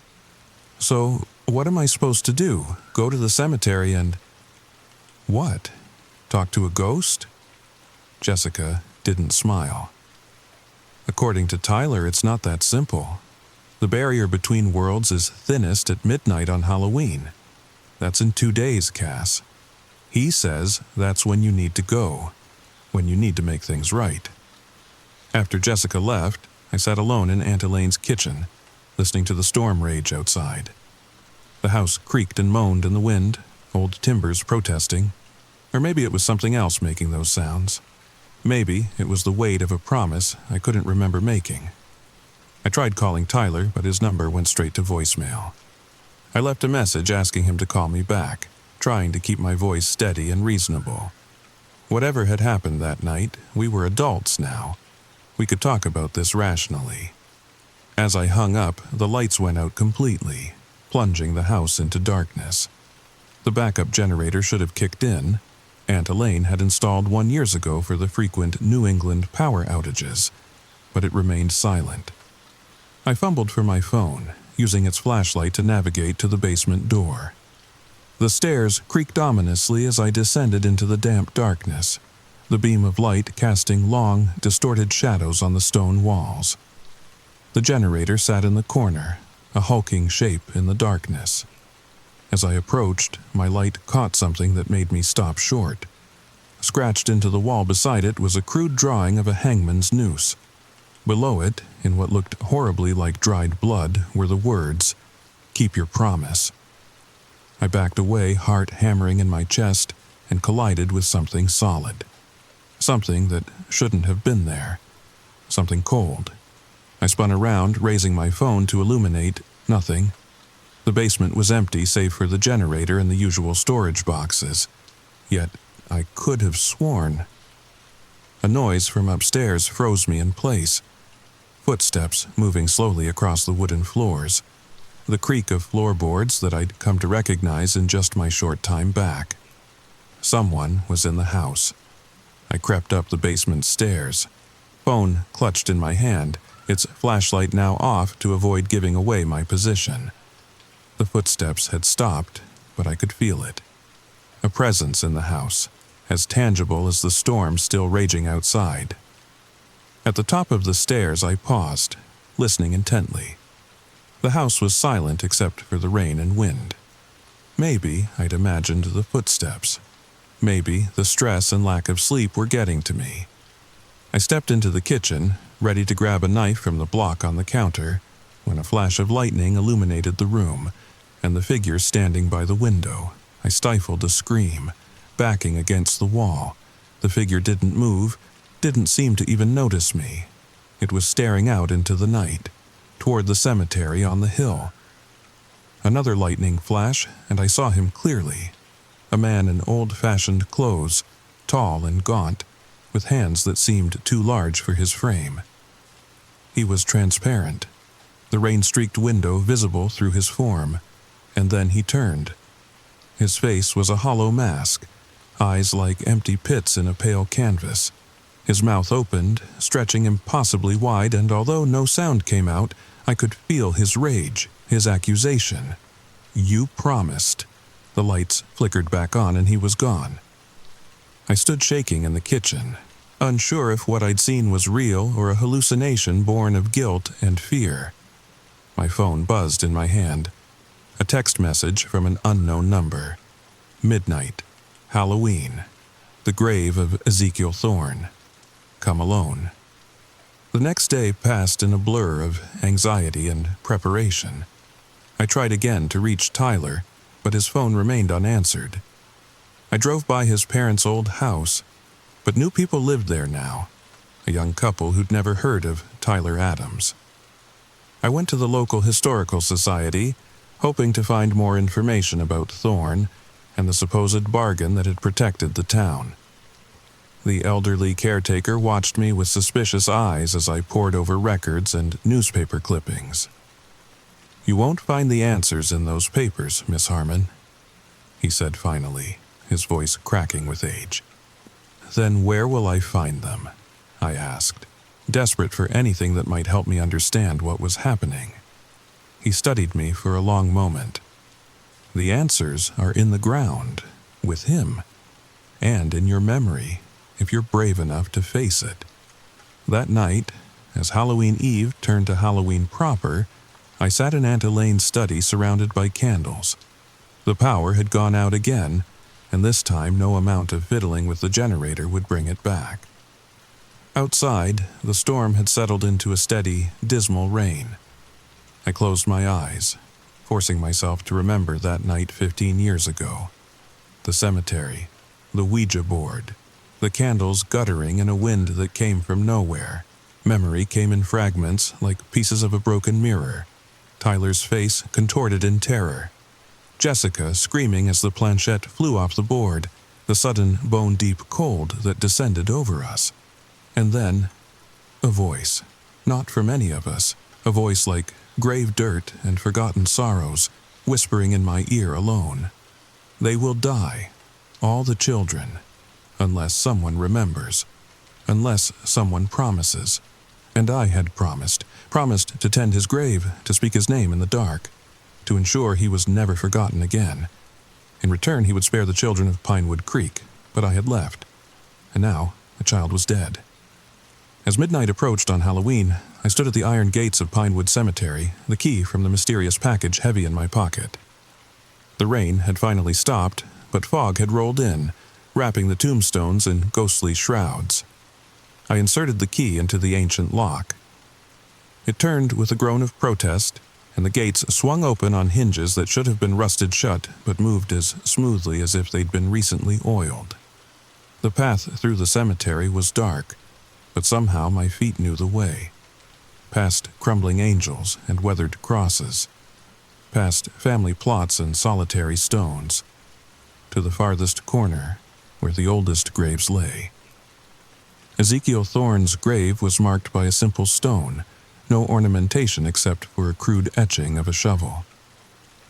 [SPEAKER 1] "So, what am I supposed to do? Go to the cemetery and—" "What? Talk to a ghost?" Jessica didn't smile. "According to Tyler, it's not that simple. The barrier between worlds is thinnest at midnight on Halloween. That's in 2 days, Cass. He says that's when you need to go, when you need to make things right." After Jessica left, I sat alone in Aunt Elaine's kitchen, listening to the storm rage outside. The house creaked and moaned in the wind, old timbers protesting. Or maybe it was something else making those sounds. Maybe it was the weight of a promise I couldn't remember making. I tried calling Tyler, but his number went straight to voicemail. I left a message asking him to call me back, trying to keep my voice steady and reasonable. Whatever had happened that night, we were adults now. We could talk about this rationally. As I hung up, the lights went out completely, plunging the house into darkness. The backup generator should have kicked in. Aunt Elaine had installed one years ago for the frequent New England power outages, but it remained silent. I fumbled for my phone, using its flashlight to navigate to the basement door. The stairs creaked ominously as I descended into the damp darkness, the beam of light casting long, distorted shadows on the stone walls. The generator sat in the corner, a hulking shape in the darkness. As I approached, my light caught something that made me stop short. Scratched into the wall beside it was a crude drawing of a hangman's noose. Below it, in what looked horribly like dried blood, were the words, "Keep your promise." I backed away, heart hammering in my chest, and collided with something solid. Something that shouldn't have been there. Something cold. I spun around, raising my phone to illuminate nothing. The basement was empty save for the generator and the usual storage boxes. Yet I could have sworn. A noise from upstairs froze me in place. Footsteps moving slowly across the wooden floors. The creak of floorboards that I'd come to recognize in just my short time back. Someone was in the house. I crept up the basement stairs. Phone clutched in my hand, its flashlight now off to avoid giving away my position. The footsteps had stopped, but I could feel it. A presence in the house, as tangible as the storm still raging outside. At the top of the stairs I paused, listening intently. The house was silent except for the rain and wind. Maybe I'd imagined the footsteps. Maybe the stress and lack of sleep were getting to me. I stepped into the kitchen, ready to grab a knife from the block on the counter, when a flash of lightning illuminated the room, and the figure standing by the window. I stifled a scream, backing against the wall. The figure didn't move, didn't seem to even notice me. It was staring out into the night, toward the cemetery on the hill. Another lightning flash, and I saw him clearly. A man in old-fashioned clothes, tall and gaunt, with hands that seemed too large for his frame. He was transparent, the rain-streaked window visible through his form, and then he turned. His face was a hollow mask, eyes like empty pits in a pale canvas. His mouth opened, stretching impossibly wide, and although no sound came out, I could feel his rage, his accusation. "You promised." The lights flickered back on and he was gone. I stood shaking in the kitchen, unsure if what I'd seen was real or a hallucination born of guilt and fear. My phone buzzed in my hand. A text message from an unknown number. Midnight. Halloween. The grave of Ezekiel Thorne. Come alone. The next day passed in a blur of anxiety and preparation. I tried again to reach Tyler, but his phone remained unanswered. I drove by his parents' old house, but new people lived there now, a young couple who'd never heard of Tyler Adams. I went to the local historical society, hoping to find more information about Thorne and the supposed bargain that had protected the town. The elderly caretaker watched me with suspicious eyes as I pored over records and newspaper clippings. "You won't find the answers in those papers, Miss Harmon," he said finally, his voice cracking with age. "Then where will I find them?" I asked, desperate for anything that might help me understand what was happening. He studied me for a long moment. "The answers are in the ground, with him, and in your memory, if you're brave enough to face it." That night, as Halloween Eve turned to Halloween proper, I sat in Aunt Elaine's study surrounded by candles. The power had gone out again, and this time no amount of fiddling with the generator would bring it back. Outside, the storm had settled into a steady, dismal rain. I closed my eyes, forcing myself to remember that night 15 years ago. The cemetery, the Ouija board, the candles guttering in a wind that came from nowhere. Memory came in fragments like pieces of a broken mirror. Tyler's face contorted in terror. Jessica screaming as the planchette flew off the board, the sudden bone-deep cold that descended over us. And then, a voice, not from any of us, a voice like grave dirt and forgotten sorrows, whispering in my ear alone. "They will die, all the children, unless someone remembers, unless someone promises, And I had promised to tend his grave, to speak his name in the dark, to ensure he was never forgotten again. In return, he would spare the children of Pinewood Creek, but I had left, and now the child was dead. As midnight approached on Halloween, I stood at the iron gates of Pinewood Cemetery, the key from the mysterious package heavy in my pocket. The rain had finally stopped, but fog had rolled in, wrapping the tombstones in ghostly shrouds. I inserted the key into the ancient lock. It turned with a groan of protest, and the gates swung open on hinges that should have been rusted shut but moved as smoothly as if they'd been recently oiled. The path through the cemetery was dark, but somehow my feet knew the way. Past crumbling angels and weathered crosses, past family plots and solitary stones, to the farthest corner where the oldest graves lay. Ezekiel Thorne's grave was marked by a simple stone, no ornamentation except for a crude etching of a shovel.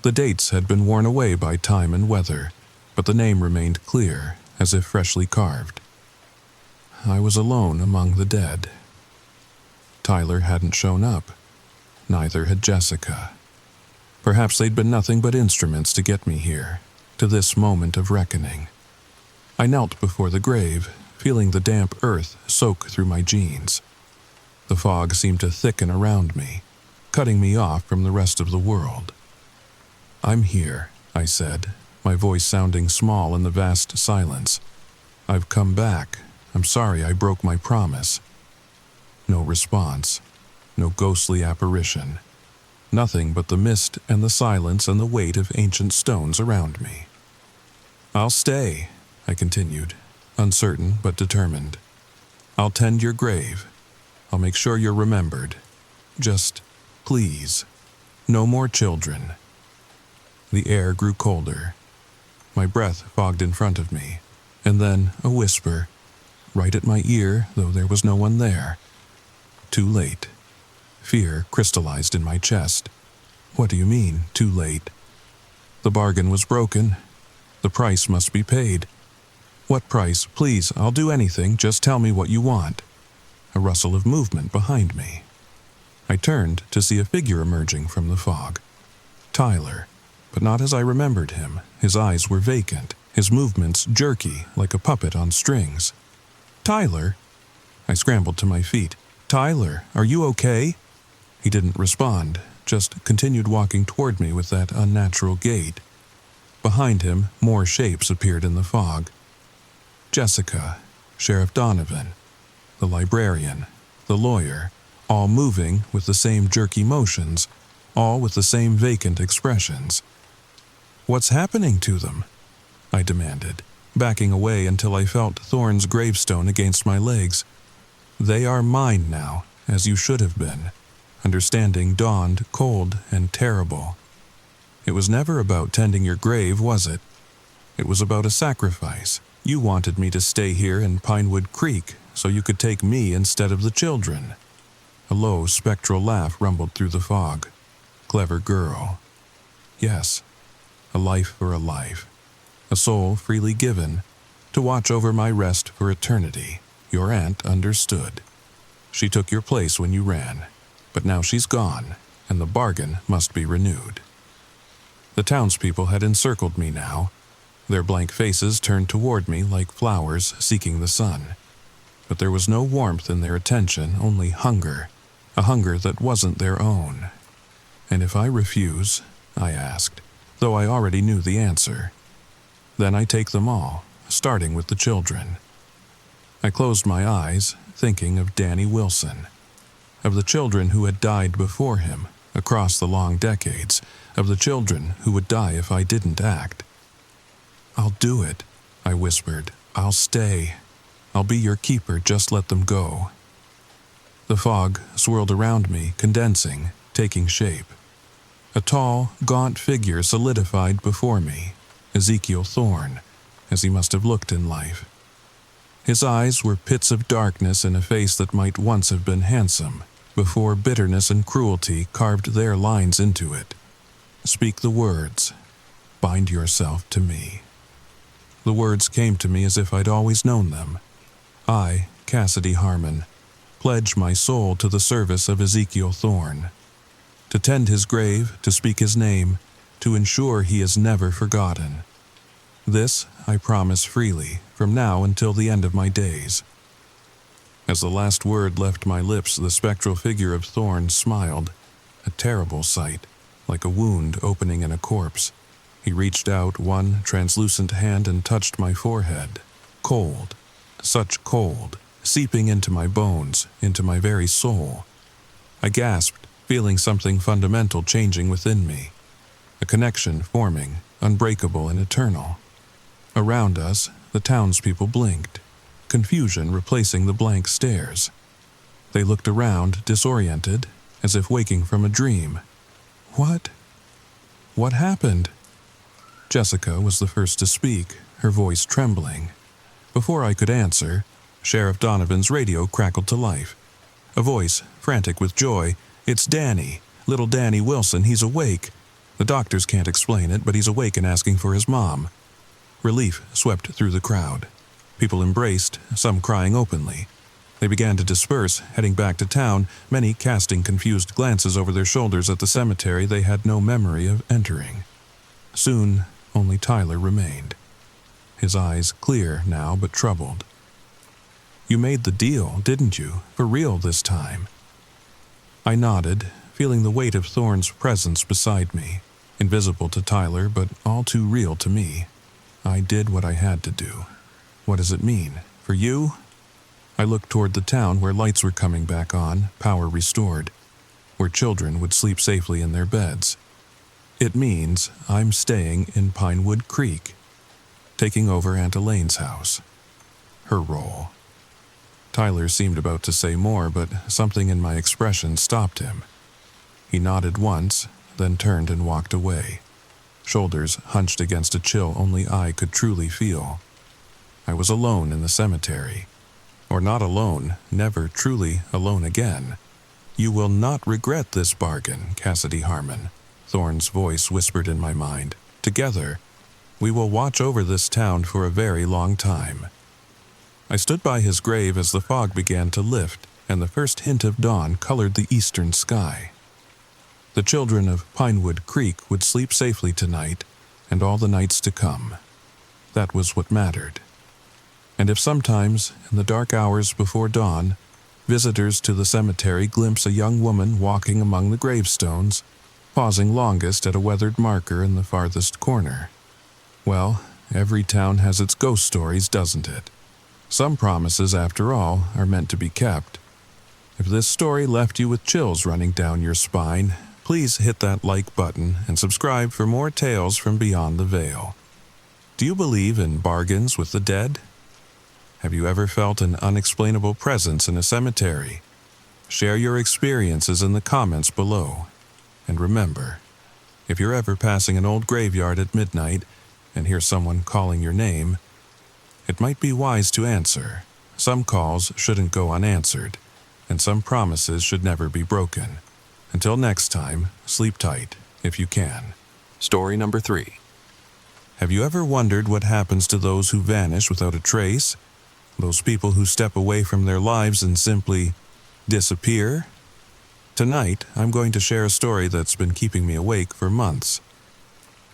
[SPEAKER 1] The dates had been worn away by time and weather, but the name remained clear, as if freshly carved. I was alone among the dead. Tyler hadn't shown up. Neither had Jessica. Perhaps they'd been nothing but instruments to get me here, to this moment of reckoning. I knelt before the grave, feeling the damp earth soak through my jeans. The fog seemed to thicken around me, cutting me off from the rest of the world. "I'm here," I said, my voice sounding small in the vast silence. "I've come back. I'm sorry I broke my promise." No response. No ghostly apparition. Nothing but the mist and the silence and the weight of ancient stones around me. "I'll stay," I continued, uncertain but determined. "I'll tend your grave. I'll make sure you're remembered. Just, please, no more children." The air grew colder. My breath fogged in front of me, and then a whisper, right at my ear, though there was no one there. Too late. Fear crystallized in my chest. "What do you mean, too late?" The bargain was broken. The price must be paid. "What price? Please, I'll do anything. Just tell me what you want." A rustle of movement behind me. I turned to see a figure emerging from the fog. Tyler, but not as I remembered him. His eyes were vacant, his movements jerky, like a puppet on strings. "Tyler?" I scrambled to my feet. "Tyler, are you okay?" He didn't respond, just continued walking toward me with that unnatural gait. Behind him, more shapes appeared in the fog. Jessica, Sheriff Donovan, the librarian, the lawyer, all moving with the same jerky motions, all with the same vacant expressions. "What's happening to them?" I demanded, backing away until I felt Thorne's gravestone against my legs. "They are mine now, as you should have been." Understanding dawned cold and terrible. "It was never about tending your grave, was it? It was about a sacrifice. You wanted me to stay here in Pinewood Creek so you could take me instead of the children." A low, spectral laugh rumbled through the fog. "Clever girl. Yes, a life for a life. A soul freely given, to watch over my rest for eternity. Your aunt understood. She took your place when you ran, but now she's gone, and the bargain must be renewed." The townspeople had encircled me now, their blank faces turned toward me like flowers seeking the sun. But there was no warmth in their attention, only hunger, a hunger that wasn't their own. "And if I refuse?" I asked, though I already knew the answer. "Then I take them all, starting with the children." I closed my eyes, thinking of Danny Wilson, of the children who had died before him, across the long decades, of the children who would die if I didn't act. "I'll do it," I whispered. "I'll stay. I'll be your keeper, just let them go." The fog swirled around me, condensing, taking shape. A tall, gaunt figure solidified before me, Ezekiel Thorne, as he must have looked in life. His eyes were pits of darkness in a face that might once have been handsome, before bitterness and cruelty carved their lines into it. "Speak the words. Bind yourself to me." The words came to me as if I'd always known them. I, Cassidy Harmon, pledge my soul to the service of Ezekiel Thorne, to tend his grave, to speak his name, to ensure he is never forgotten. This I promise freely, from now until the end of my days." As the last word left my lips, the spectral figure of Thorne smiled, a terrible sight, like a wound opening in a corpse. He reached out one translucent hand and touched my forehead. Cold, such cold, seeping into my bones, into my very soul. I gasped, feeling something fundamental changing within me, a connection forming, unbreakable and eternal. Around us, the townspeople blinked, confusion replacing the blank stares. They looked around, disoriented, as if waking from a dream. What happened? Jessica was the first to speak, her voice trembling. Before I could answer, Sheriff Donovan's radio crackled to life. A voice, frantic with joy. "It's Danny, little Danny Wilson, he's awake. The doctors can't explain it, but he's awake and asking for his mom." Relief swept through the crowd. People embraced, some crying openly. They began to disperse, heading back to town, many casting confused glances over their shoulders at the cemetery they had no memory of entering. Soon, only Tyler remained. His eyes clear now, but troubled. "You made the deal, didn't you? For real this time?" I nodded, feeling the weight of Thorne's presence beside me, invisible to Tyler, but all too real to me. I did what I had to do. What does it mean? For you? I looked toward the town where lights were coming back on, power restored, where children would sleep safely in their beds. It means I'm staying in Pinewood Creek, taking over Aunt Elaine's house. Her role. Tyler seemed about to say more, but something in my expression stopped him. He nodded once, then turned and walked away, shoulders hunched against a chill only I could truly feel. I was alone in the cemetery. Or not alone, never truly alone again. "You will not regret this bargain, Cassidy Harmon," Thorne's voice whispered in my mind. "Together, we will watch over this town for a very long time." I stood by his grave as the fog began to lift and the first hint of dawn colored the eastern sky. The children of Pinewood Creek would sleep safely tonight and all the nights to come. That was what mattered. And if sometimes, in the dark hours before dawn, visitors to the cemetery glimpse a young woman walking among the gravestones, pausing longest at a weathered marker in the farthest corner, well, every town has its ghost stories, doesn't it? Some promises, after all, are meant to be kept. If this story left you with chills running down your spine, please hit that like button and subscribe for more tales from beyond the veil. Do you believe in bargains with the dead? Have you ever felt an unexplainable presence in a cemetery? Share your experiences in the comments below. And remember, if you're ever passing an old graveyard at midnight and hear someone calling your name, it might be wise to answer. Some calls shouldn't go unanswered, and some promises should never be broken. Until next time, sleep tight, if you can. Story number 3. Have you ever wondered what happens to those who vanish without a trace? Those people who step away from their lives and simply disappear? Tonight, I'm going to share a story that's been keeping me awake for months.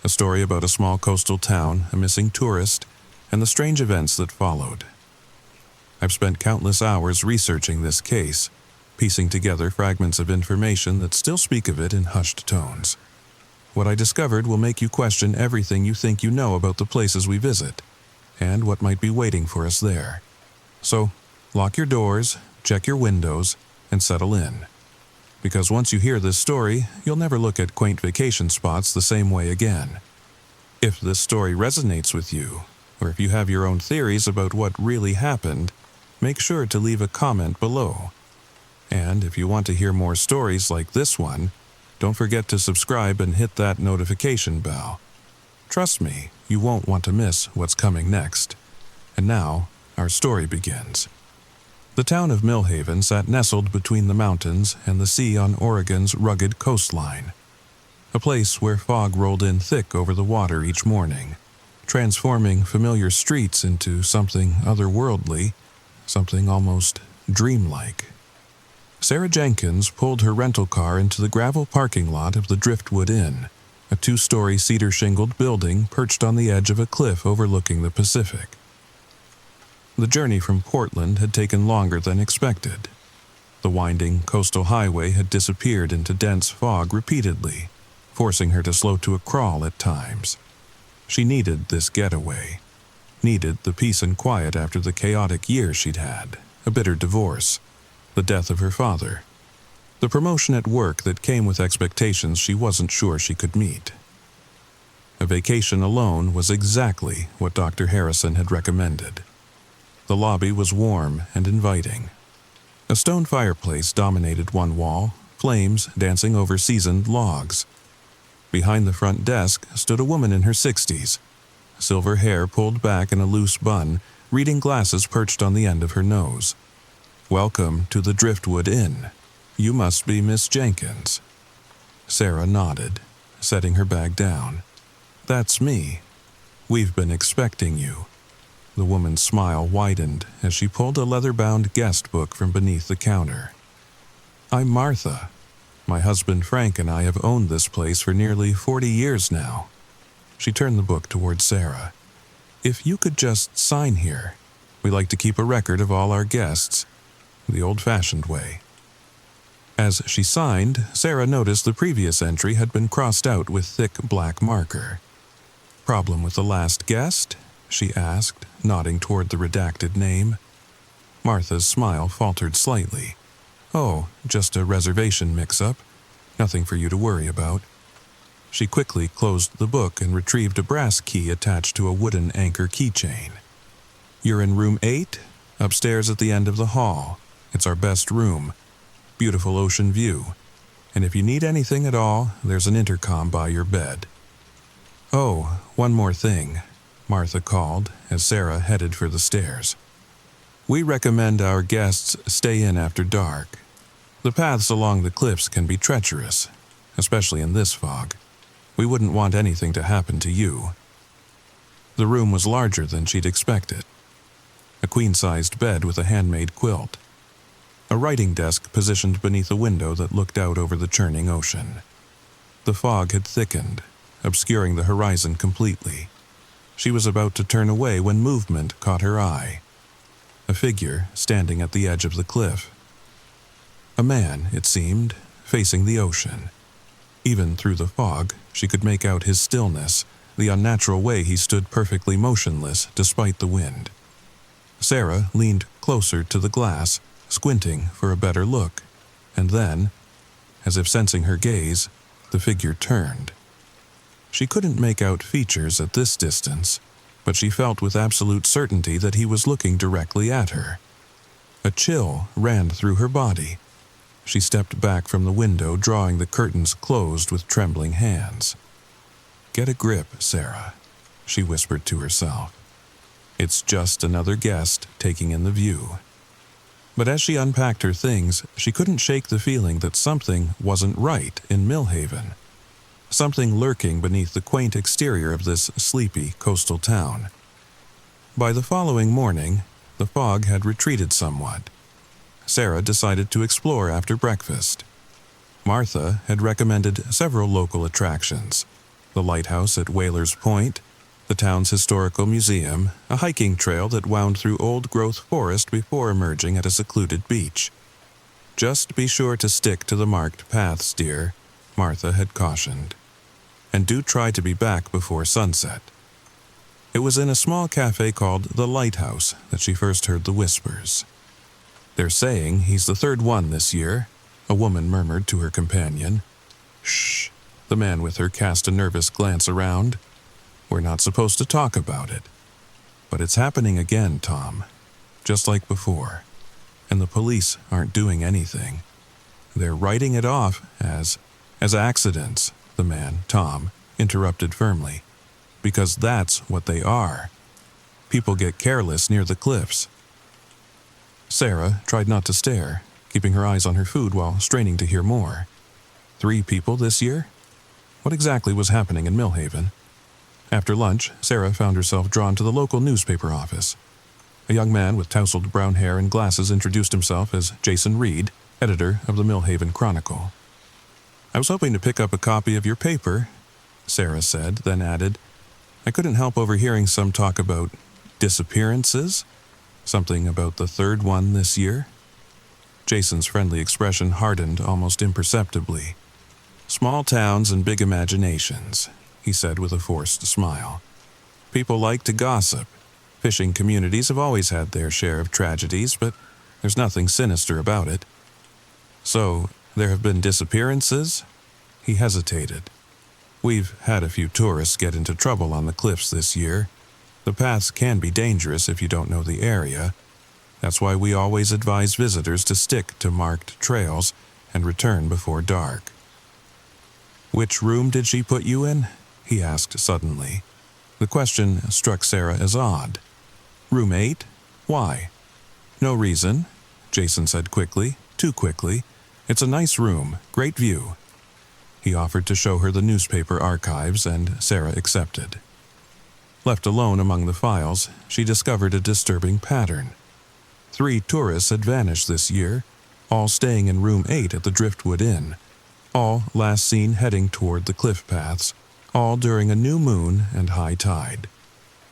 [SPEAKER 1] A story about a small coastal town, a missing tourist, and the strange events that followed. I've spent countless hours researching this case, piecing together fragments of information that still speak of it in hushed tones. What I discovered will make you question everything you think you know about the places we visit, and what might be waiting for us there. So, lock your doors, check your windows, and settle in. Because once you hear this story, you'll never look at quaint vacation spots the same way again. If this story resonates with you, or if you have your own theories about what really happened, make sure to leave a comment below. And if you want to hear more stories like this one, don't forget to subscribe and hit that notification bell. Trust me, you won't want to miss what's coming next. And now, our story begins. The town of Millhaven sat nestled between the mountains and the sea on Oregon's rugged coastline. A place where fog rolled in thick over the water each morning, transforming familiar streets into something otherworldly, something almost dreamlike. Sarah Jenkins pulled her rental car into the gravel parking lot of the Driftwood Inn, a 2-story cedar-shingled building perched on the edge of a cliff overlooking the Pacific. The journey from Portland had taken longer than expected. The winding coastal highway had disappeared into dense fog repeatedly, forcing her to slow to a crawl at times. She needed this getaway, needed the peace and quiet after the chaotic year she'd had, a bitter divorce, the death of her father, the promotion at work that came with expectations she wasn't sure she could meet. A vacation alone was exactly what Dr. Harrison had recommended. The lobby was warm and inviting. A stone fireplace dominated one wall, flames dancing over seasoned logs. Behind the front desk stood a woman in her 60s, silver hair pulled back in a loose bun, reading glasses perched on the end of her nose. "Welcome to the Driftwood Inn. You must be Miss Jenkins." Sarah nodded, setting her bag down. "That's me. We've been expecting you." The woman's smile widened as she pulled a leather-bound guest book from beneath the counter. "I'm Martha. My husband Frank and I have owned this place for nearly 40 years now." She turned the book toward Sarah. "If you could just sign here. We like to keep a record of all our guests, the old-fashioned way." As she signed, Sarah noticed the previous entry had been crossed out with thick black marker. "Problem with the last guest?" she asked, nodding toward the redacted name. Martha's smile faltered slightly. "Oh, just a reservation mix-up. Nothing for you to worry about." She quickly closed the book and retrieved a brass key attached to a wooden anchor keychain. "You're in room 8, upstairs at the end of the hall. It's our best room. Beautiful ocean view. And if you need anything at all, there's an intercom by your bed." "Oh, one more thing," Martha called as Sarah headed for the stairs. "We recommend our guests stay in after dark. The paths along the cliffs can be treacherous, especially in this fog. We wouldn't want anything to happen to you." The room was larger than she'd expected. A queen-sized bed with a handmade quilt. A writing desk positioned beneath a window that looked out over the churning ocean. The fog had thickened, obscuring the horizon completely. She was about to turn away when movement caught her eye. A figure standing at the edge of the cliff. A man, it seemed, facing the ocean. Even through the fog, she could make out his stillness, the unnatural way he stood perfectly motionless despite the wind. Sarah leaned closer to the glass, squinting for a better look, and then, as if sensing her gaze, the figure turned. She couldn't make out features at this distance, but she felt with absolute certainty that he was looking directly at her. A chill ran through her body. She stepped back from the window, drawing the curtains closed with trembling hands. "Get a grip, Sarah," she whispered to herself. "It's just another guest taking in the view." But as she unpacked her things, she couldn't shake the feeling that something wasn't right in Millhaven. Something lurking beneath the quaint exterior of this sleepy coastal town. By the following morning, the fog had retreated somewhat. Sarah decided to explore after breakfast. Martha had recommended several local attractions: the lighthouse at Whalers Point, the town's historical museum, a hiking trail that wound through old-growth forest before emerging at a secluded beach. "Just be sure to stick to the marked paths, dear," Martha had cautioned. "And do try to be back before sunset." It was in a small cafe called The Lighthouse that she first heard the whispers. "They're saying he's the third one this year," a woman murmured to her companion. "Shh," the man with her cast a nervous glance around. "We're not supposed to talk about it. But it's happening again, Tom. Just like before. And the police aren't doing anything. They're writing it off as accidents," the man, Tom, interrupted firmly. "Because that's what they are. People get careless near the cliffs." Sarah tried not to stare, keeping her eyes on her food while straining to hear more. 3 people this year? What exactly was happening in Millhaven? After lunch, Sarah found herself drawn to the local newspaper office. A young man with tousled brown hair and glasses introduced himself as Jason Reed, editor of the Millhaven Chronicle. "I was hoping to pick up a copy of your paper," Sarah said, then added, "I couldn't help overhearing some talk about disappearances, something about the third one this year." Jason's friendly expression hardened almost imperceptibly. "Small towns and big imaginations," he said with a forced smile. "People like to gossip. Fishing communities have always had their share of tragedies, but there's nothing sinister about it." "So, there have been disappearances?" He hesitated. "We've had a few tourists get into trouble on the cliffs this year. The paths can be dangerous if you don't know the area. That's why we always advise visitors to stick to marked trails and return before dark." "Which room did she put you in?" he asked suddenly. The question struck Sarah as odd. "Room 8? Why?" "No reason," Jason said quickly, too quickly. "It's a nice room, great view." He offered to show her the newspaper archives, and Sarah accepted. Left alone among the files, she discovered a disturbing pattern. 3 tourists had vanished this year, all staying in room 8 at the Driftwood Inn, all last seen heading toward the cliff paths, all during a new moon and high tide.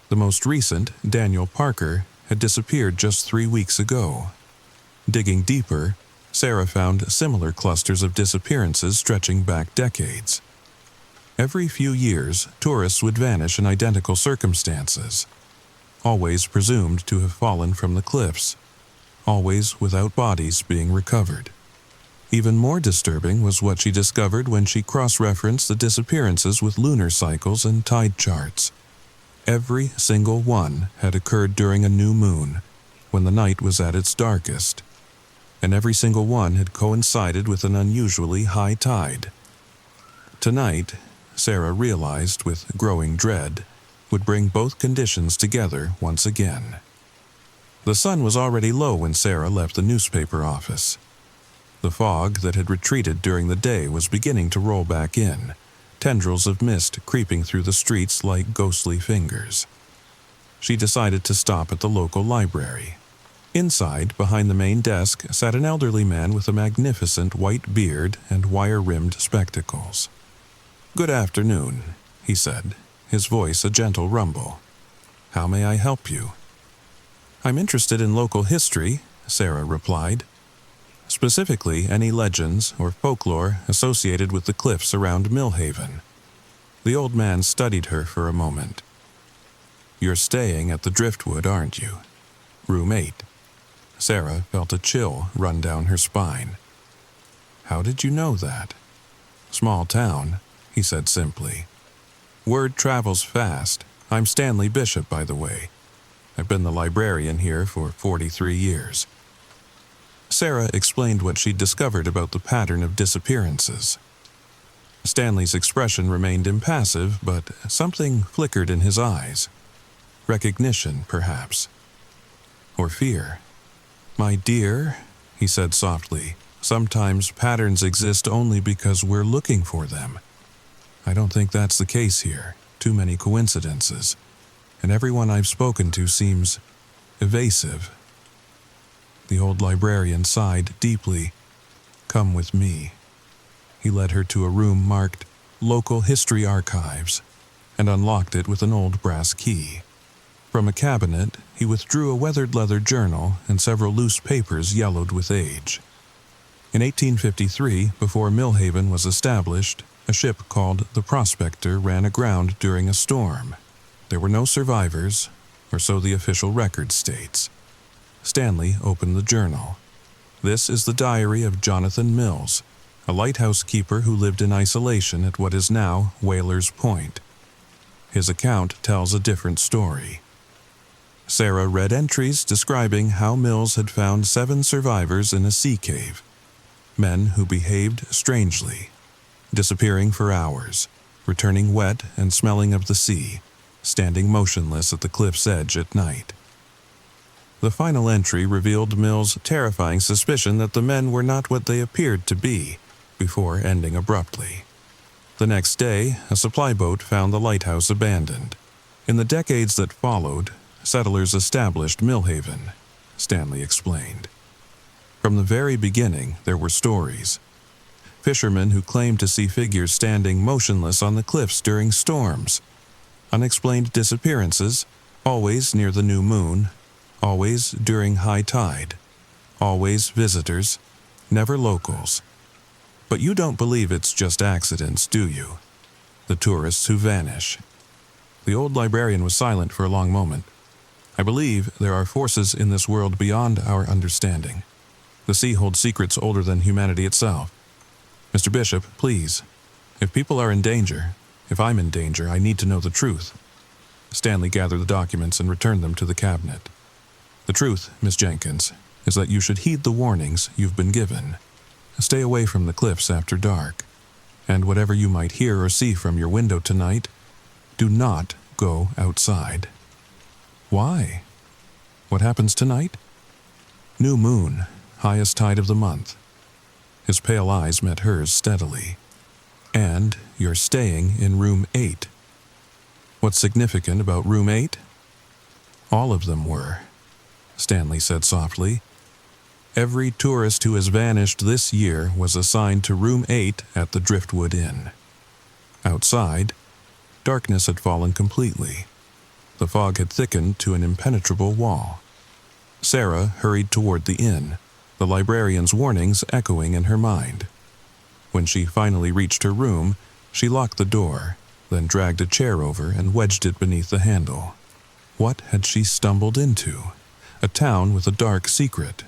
[SPEAKER 1] The most recent, Daniel Parker, had disappeared just 3 weeks ago. Digging deeper, Sarah found similar clusters of disappearances stretching back decades. Every few years, tourists would vanish in identical circumstances, always presumed to have fallen from the cliffs, always without bodies being recovered. Even more disturbing was what she discovered when she cross-referenced the disappearances with lunar cycles and tide charts. Every single one had occurred during a new moon, when the night was at its darkest, and every single one had coincided with an unusually high tide. Tonight, Sarah realized with growing dread, would bring both conditions together once again. The sun was already low when Sarah left the newspaper office. The fog that had retreated during the day was beginning to roll back in, tendrils of mist creeping through the streets like ghostly fingers. She decided to stop at the local library. Inside, behind the main desk, sat an elderly man with a magnificent white beard and wire-rimmed spectacles. "Good afternoon," he said, his voice a gentle rumble. "How may I help you?" "I'm interested in local history," Sarah replied. "Specifically, any legends or folklore associated with the cliffs around Millhaven." The old man studied her for a moment. "You're staying at the Driftwood, aren't you? Room 8. Sarah felt a chill run down her spine. "How did you know that?" "Small town," he said simply. "Word travels fast. I'm Stanley Bishop, by the way. I've been the librarian here for 43 years. Sarah explained what she'd discovered about the pattern of disappearances. Stanley's expression remained impassive, but something flickered in his eyes. Recognition, perhaps. Or fear. "My dear," he said softly, "sometimes patterns exist only because we're looking for them. I don't think that's the case here. Too many coincidences. And everyone I've spoken to seems evasive." The old librarian sighed deeply. "Come with me." He led her to a room marked Local History Archives and unlocked it with an old brass key. From a cabinet, he withdrew a weathered leather journal and several loose papers yellowed with age. In 1853, before Millhaven was established, a ship called the Prospector ran aground during a storm. There were no survivors, or so the official record states. Stanley opened the journal. This is the diary of Jonathan Mills, a lighthouse keeper who lived in isolation at what is now Whalers Point. His account tells a different story. Sarah read entries describing how Mills had found 7 survivors in a sea cave, men who behaved strangely, disappearing for hours, returning wet and smelling of the sea, standing motionless at the cliff's edge at night. The final entry revealed Mills' terrifying suspicion that the men were not what they appeared to be, before ending abruptly. The next day, a supply boat found the lighthouse abandoned. In the decades that followed, settlers established Millhaven, Stanley explained. From the very beginning, there were stories. Fishermen who claimed to see figures standing motionless on the cliffs during storms. Unexplained disappearances, always near the new moon, always during high tide, always visitors, never locals. But you don't believe it's just accidents, do you? The tourists who vanish. The old librarian was silent for a long moment. I believe there are forces in this world beyond our understanding. The sea holds secrets older than humanity itself. Mr. Bishop, please. If people are in danger, if I'm in danger, I need to know the truth. Stanley gathered the documents and returned them to the cabinet. The truth, Miss Jenkins, is that you should heed the warnings you've been given. Stay away from the cliffs after dark. And whatever you might hear or see from your window tonight, do not go outside. Why? What happens tonight? New moon, highest tide of the month. His pale eyes met hers steadily. And you're staying in room 8. What's significant about room 8? All of them were, Stanley said softly. Every tourist who has vanished this year was assigned to room 8 at the Driftwood Inn. Outside, darkness had fallen completely. The fog had thickened to an impenetrable wall. Sarah hurried toward the inn, the librarian's warnings echoing in her mind. When she finally reached her room, she locked the door, then dragged a chair over and wedged it beneath the handle. What had she stumbled into? A town with a dark secret.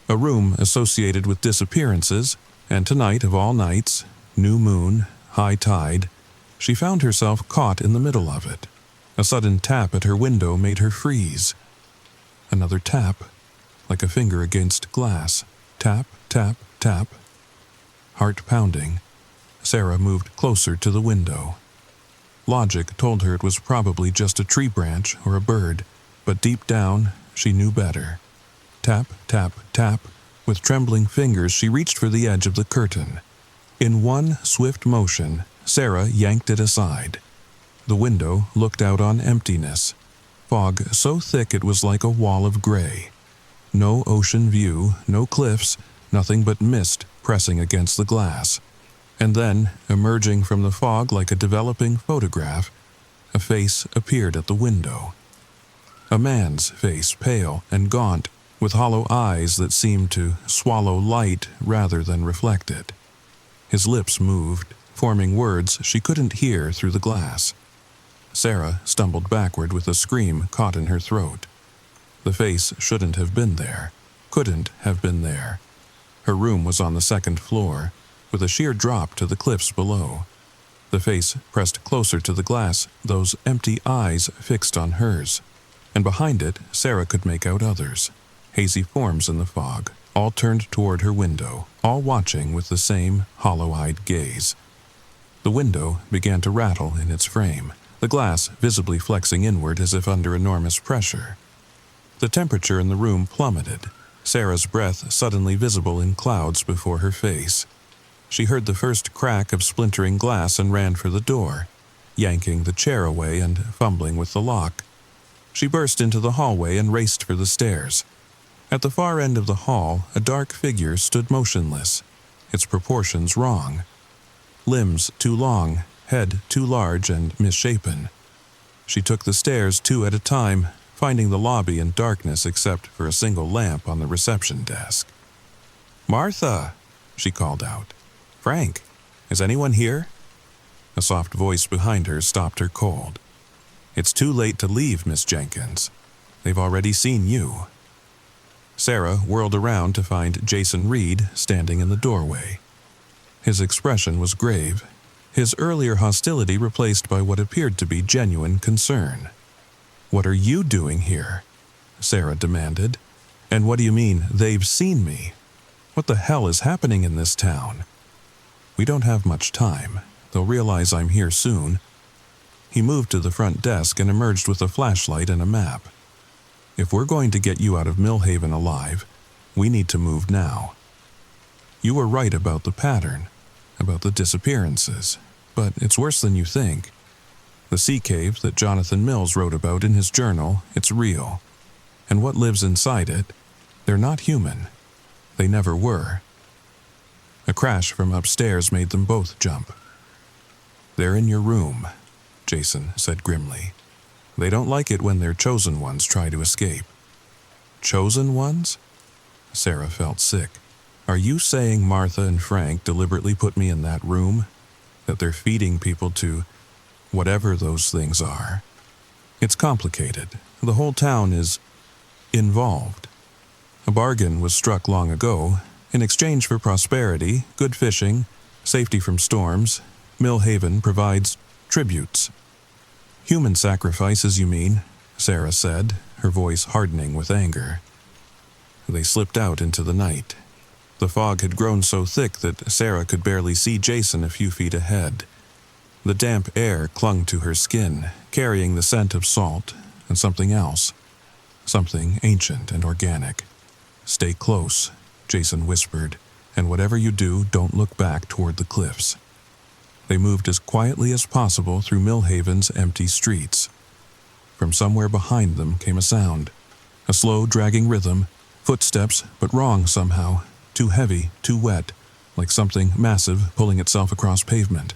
[SPEAKER 1] A room associated with disappearances, and tonight of all nights, new moon, high tide, she found herself caught in the middle of it. A sudden tap at her window made her freeze. Another tap, like a finger against glass. Tap, tap, tap. Heart pounding, Sarah moved closer to the window. Logic told her it was probably just a tree branch or a bird, but deep down, she knew better. Tap, tap, tap. With trembling fingers, she reached for the edge of the curtain. In one swift motion, Sarah yanked it aside. The window looked out on emptiness. Fog so thick it was like a wall of gray. No ocean view, no cliffs, nothing but mist pressing against the glass. And then, emerging from the fog like a developing photograph, a face appeared at the window. A man's face, pale and gaunt, with hollow eyes that seemed to swallow light rather than reflect it. His lips moved, forming words she couldn't hear through the glass. Sarah stumbled backward with a scream caught in her throat. The face shouldn't have been there, couldn't have been there. Her room was on the second floor, with a sheer drop to the cliffs below. The face pressed closer to the glass, those empty eyes fixed on hers. And behind it, Sarah could make out others, hazy forms in the fog, all turned toward her window, all watching with the same hollow-eyed gaze. The window began to rattle in its frame, the glass visibly flexing inward as if under enormous pressure. The temperature in the room plummeted, Sarah's breath suddenly visible in clouds before her face. She heard the first crack of splintering glass and ran for the door, yanking the chair away and fumbling with the lock. She burst into the hallway and raced for the stairs. At the far end of the hall, a dark figure stood motionless, its proportions wrong. Limbs too long, head too large and misshapen. She took the stairs 2 at a time, finding the lobby in darkness except for a single lamp on the reception desk. "Martha," she called out. "Frank, is anyone here?" A soft voice behind her stopped her cold. "It's too late to leave, Miss Jenkins. They've already seen you." Sarah whirled around to find Jason Reed standing in the doorway. His expression was grave, his earlier hostility replaced by what appeared to be genuine concern. "What are you doing here?" Sarah demanded. "And what do you mean, they've seen me? What the hell is happening in this town?" "We don't have much time. They'll realize I'm here soon." He moved to the front desk and emerged with a flashlight and a map. "If we're going to get you out of Millhaven alive, we need to move now. You were right about the pattern, about the disappearances, but it's worse than you think. The sea cave that Jonathan Mills wrote about in his journal, it's real. And what lives inside it, they're not human. They never were. A crash from upstairs made them both jump. "They're in your room," Jason said grimly. "They don't like it when their chosen ones try to escape." "Chosen ones?" Sarah felt sick. "Are you saying Martha and Frank deliberately put me in that room? That they're feeding people to whatever those things are? It's complicated. The whole town is involved. A bargain was struck long ago. In exchange for prosperity, good fishing, safety from storms, Millhaven provides tributes." "Human sacrifices, you mean?" Sarah said, her voice hardening with anger. They slipped out into the night. The fog had grown so thick that Sarah could barely see Jason a few feet ahead. The damp air clung to her skin, carrying the scent of salt and something else. Something ancient and organic. "Stay close," Jason whispered, "and whatever you do, don't look back toward the cliffs." They moved as quietly as possible through Millhaven's empty streets. From somewhere behind them came a sound. A slow, dragging rhythm, footsteps, but wrong somehow, too heavy, too wet, like something massive pulling itself across pavement.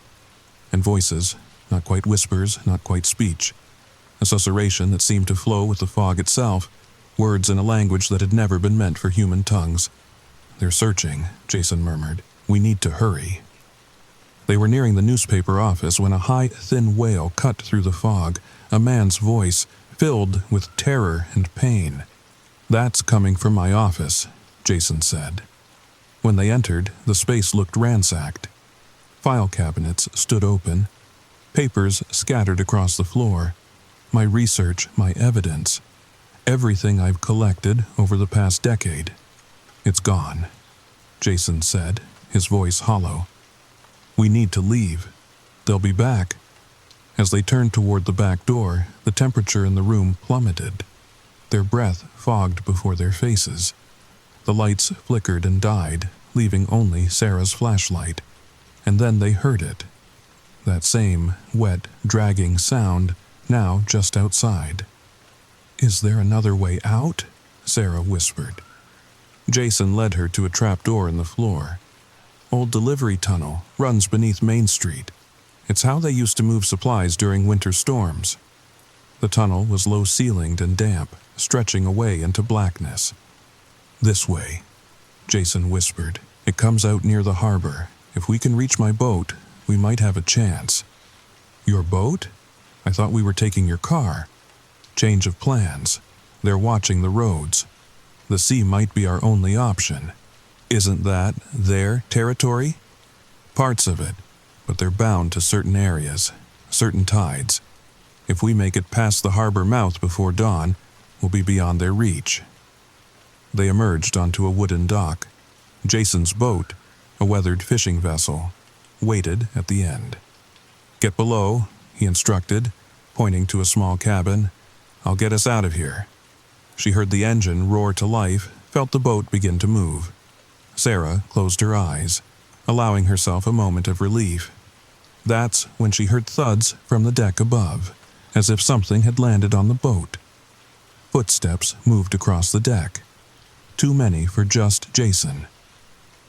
[SPEAKER 1] And voices, not quite whispers, not quite speech. A susurration that seemed to flow with the fog itself, words in a language that had never been meant for human tongues. "They're searching," Jason murmured. "We need to hurry." They were nearing the newspaper office when a high, thin wail cut through the fog, a man's voice, filled with terror and pain. "That's coming from my office," Jason said. When they entered, the space looked ransacked. File cabinets stood open, papers scattered across the floor. My research, my evidence, everything I've collected over the past decade. "It's gone," Jason said, his voice hollow. "We need to leave. They'll be back." As they turned toward the back door, the temperature in the room plummeted. Their breath fogged before their faces. The lights flickered and died, leaving only Sarah's flashlight. And then they heard it. That same wet, dragging sound, now just outside. "Is there another way out?" Sarah whispered. Jason led her to a trapdoor in the floor. "Old delivery tunnel, runs beneath Main Street. It's how they used to move supplies during winter storms." The tunnel was low-ceilinged and damp, stretching away into blackness. "This way," Jason whispered. "It comes out near the harbor. If we can reach my boat, we might have a chance." "Your boat? I thought we were taking your car." "Change of plans. They're watching the roads. The sea might be our only option." "Isn't that their territory?" "Parts of it, but they're bound to certain areas, certain tides. If we make it past the harbor mouth before dawn, we'll be beyond their reach." They emerged onto a wooden dock. Jason's boat, a weathered fishing vessel, waited at the end. "Get below," he instructed, pointing to a small cabin. "I'll get us out of here." She heard the engine roar to life, felt the boat begin to move. Sarah closed her eyes, allowing herself a moment of relief. That's when she heard thuds from the deck above, as if something had landed on the boat. Footsteps moved across the deck. Too many for just Jason.